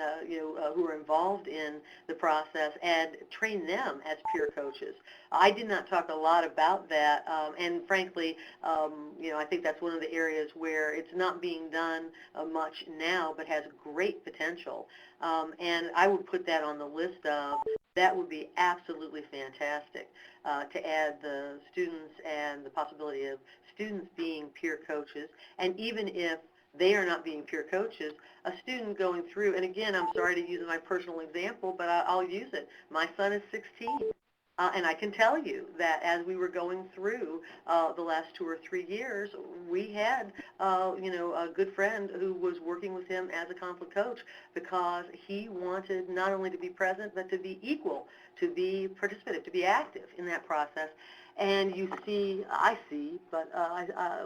who are involved in the process and train them as peer coaches. I did not talk a lot about about that, and frankly, I think that's one of the areas where it's not being done much now, but has great potential. And I would put that on the list of, that would be absolutely fantastic, to add the students and the possibility of students being peer coaches. And even if they are not being peer coaches, a student going through, and again, I'm sorry to use my personal example, but I'll use it. My son is 16. And I can tell you that as we were going through the last 2 or 3 years, we had, a good friend who was working with him as a conflict coach because he wanted not only to be present, but to be equal, to be participative, to be active in that process. And you see, I see, but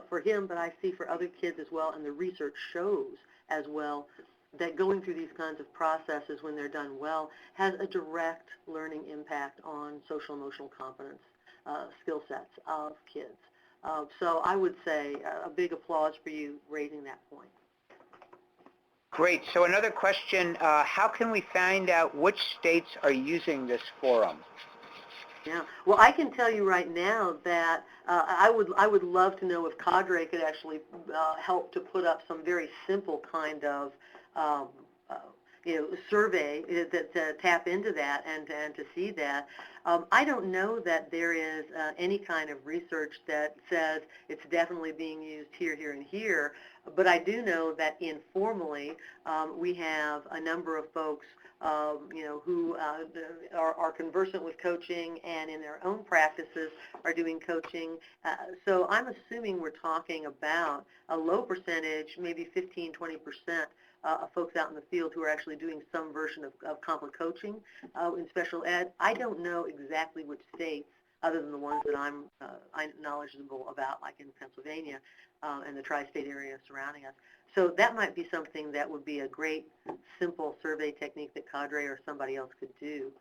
for him, but I see for other kids as well, and the research shows as well that going through these kinds of processes when they're done well has a direct learning impact on social emotional competence skill sets of kids. So I would say a big applause for you raising that point. Great. So another question, how can we find out which states are using this forum? Yeah, well, I can tell you right now that I would love to know if CADRE could actually help to put up some very simple kind of survey to tap into that and to see that. I don't know that there is any kind of research that says it's definitely being used here, here, and here, but I do know that informally we have a number of folks who are conversant with coaching and in their own practices are doing coaching. So I'm assuming we're talking about a low percentage, maybe 15, 20% of folks out in the field who are actually doing some version of conflict coaching in special ed. I don't know exactly which states, other than the ones that I'm knowledgeable about, like in Pennsylvania and the tri-state area surrounding us. So that might be something that would be a great, simple survey technique that CADRE or somebody else could do.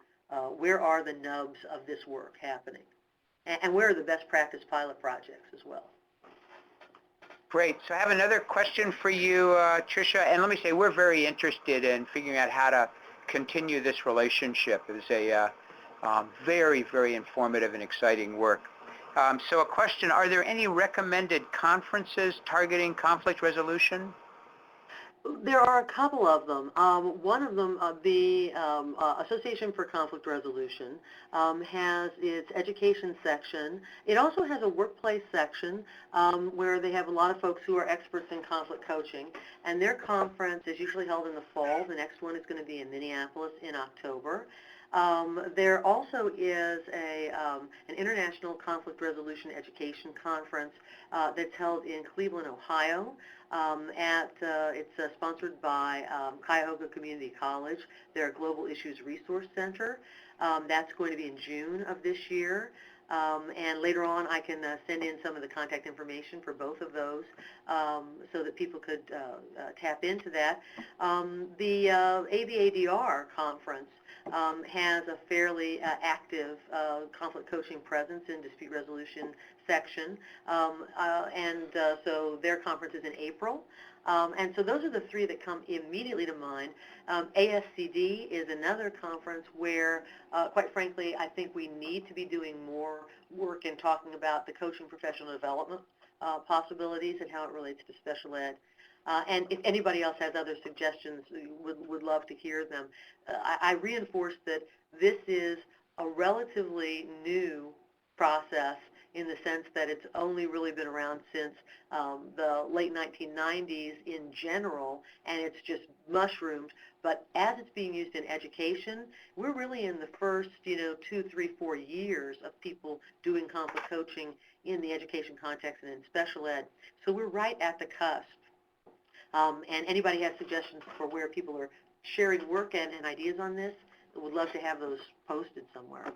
Where are the nubs of this work happening? And where are the best practice pilot projects as well? Great. So I have another question for you, Tricia, and let me say we're very interested in figuring out how to continue this relationship. It is a very, very informative and exciting work. So a question, are there any recommended conferences targeting conflict resolution? There are a couple of them. One of them, the Association for Conflict Resolution, has its education section. It also has a workplace section where they have a lot of folks who are experts in conflict coaching, and their conference is usually held in the fall. The next one is going to be in Minneapolis in October. There also is an International Conflict Resolution Education Conference that's held in Cleveland, Ohio. It's sponsored by Cuyahoga Community College, their Global Issues Resource Center. That's going to be in June of this year. And later on, I can send in some of the contact information for both of those so that people could tap into that. The ABADR conference has a fairly active conflict coaching presence in dispute resolution section, so their conference is in April. And so those are the three that come immediately to mind. ASCD is another conference where, quite frankly, I think we need to be doing more work in talking about the coaching professional development possibilities and how it relates to special ed. And if anybody else has other suggestions, would love to hear them. I reinforce that this is a relatively new process in the sense that it's only really been around since the late 1990s in general, and it's just mushroomed. But as it's being used in education, we're really in the first, 2, 3, 4 years of people doing conflict coaching in the education context and in special ed. So we're right at the cusp. And anybody has suggestions for where people are sharing work and ideas on this, would love to have those posted somewhere.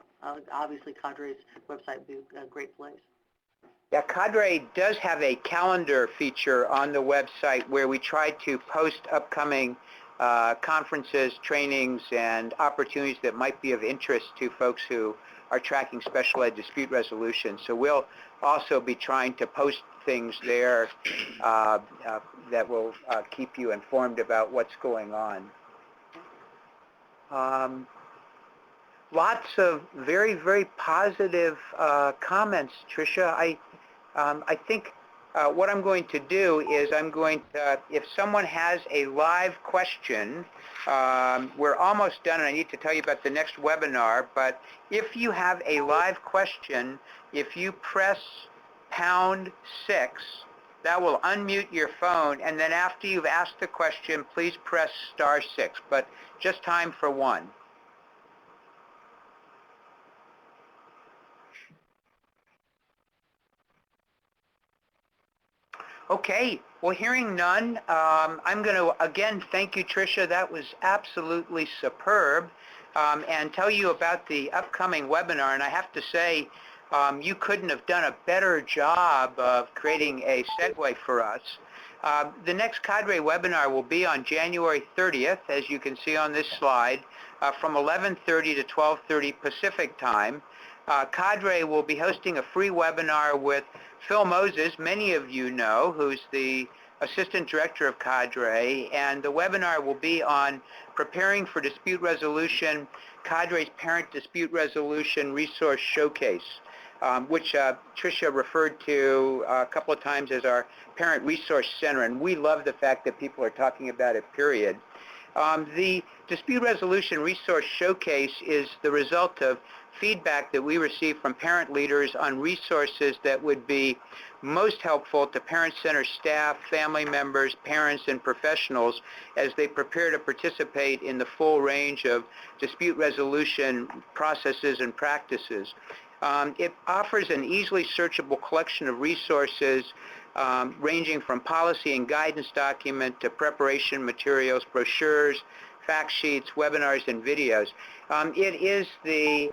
Obviously, CADRE's website would be a great place. Yeah, CADRE does have a calendar feature on the website where we try to post upcoming conferences, trainings, and opportunities that might be of interest to folks who are tracking special ed dispute resolution. So we'll also be trying to post things there that will keep you informed about what's going on. Lots of very, very positive comments, Tricia. I think what I'm going to do is I'm going to, if someone has a live question, we're almost done and I need to tell you about the next webinar, but if you have a live question, if you press #6, that will unmute your phone, and then after you've asked the question, please press *6, but just time for one. Okay, well, hearing none, I'm going to again thank you, Tricia. That was absolutely superb, and tell you about the upcoming webinar. And I have to say, you couldn't have done a better job of creating a segue for us. The next CADRE webinar will be on January 30th, as you can see on this slide, from 11:30 to 12:30 Pacific time. CADRE will be hosting a free webinar with Phil Moses, many of you know, who's the Assistant Director of CADRE, and the webinar will be on preparing for dispute resolution, CADRE's Parent Dispute Resolution Resource Showcase, which Tricia referred to a couple of times as our Parent Resource Center, and we love the fact that people are talking about it, period. The Dispute Resolution Resource Showcase is the result of feedback that we receive from parent leaders on resources that would be most helpful to Parent Center staff, family members, parents, and professionals as they prepare to participate in the full range of dispute resolution processes and practices. It offers an easily searchable collection of resources ranging from policy and guidance document to preparation materials, brochures, fact sheets, webinars, and videos. It is the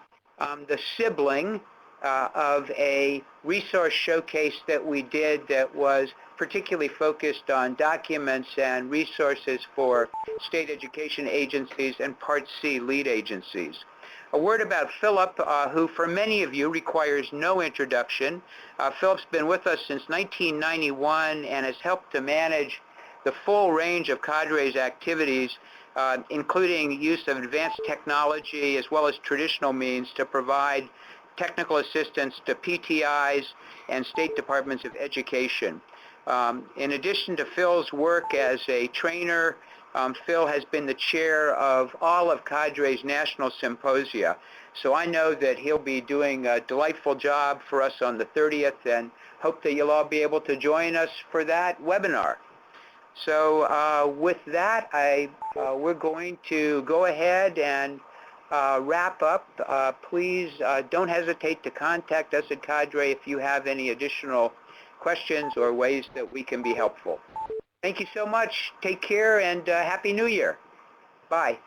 sibling of a resource showcase that we did that was particularly focused on documents and resources for state education agencies and Part C lead agencies. A word about Philip, who for many of you requires no introduction. Philip's been with us since 1991 and has helped to manage the full range of CADRE's activities, including use of advanced technology as well as traditional means to provide technical assistance to PTIs and state departments of education. In addition to Phil's work as a trainer, Phil has been the chair of all of CADRE's national symposia. So I know that he'll be doing a delightful job for us on the 30th and hope that you'll all be able to join us for that webinar. So with that, we're going to go ahead and wrap up. Please don't hesitate to contact us at CADRE if you have any additional questions or ways that we can be helpful. Thank you so much. Take care and Happy New Year. Bye.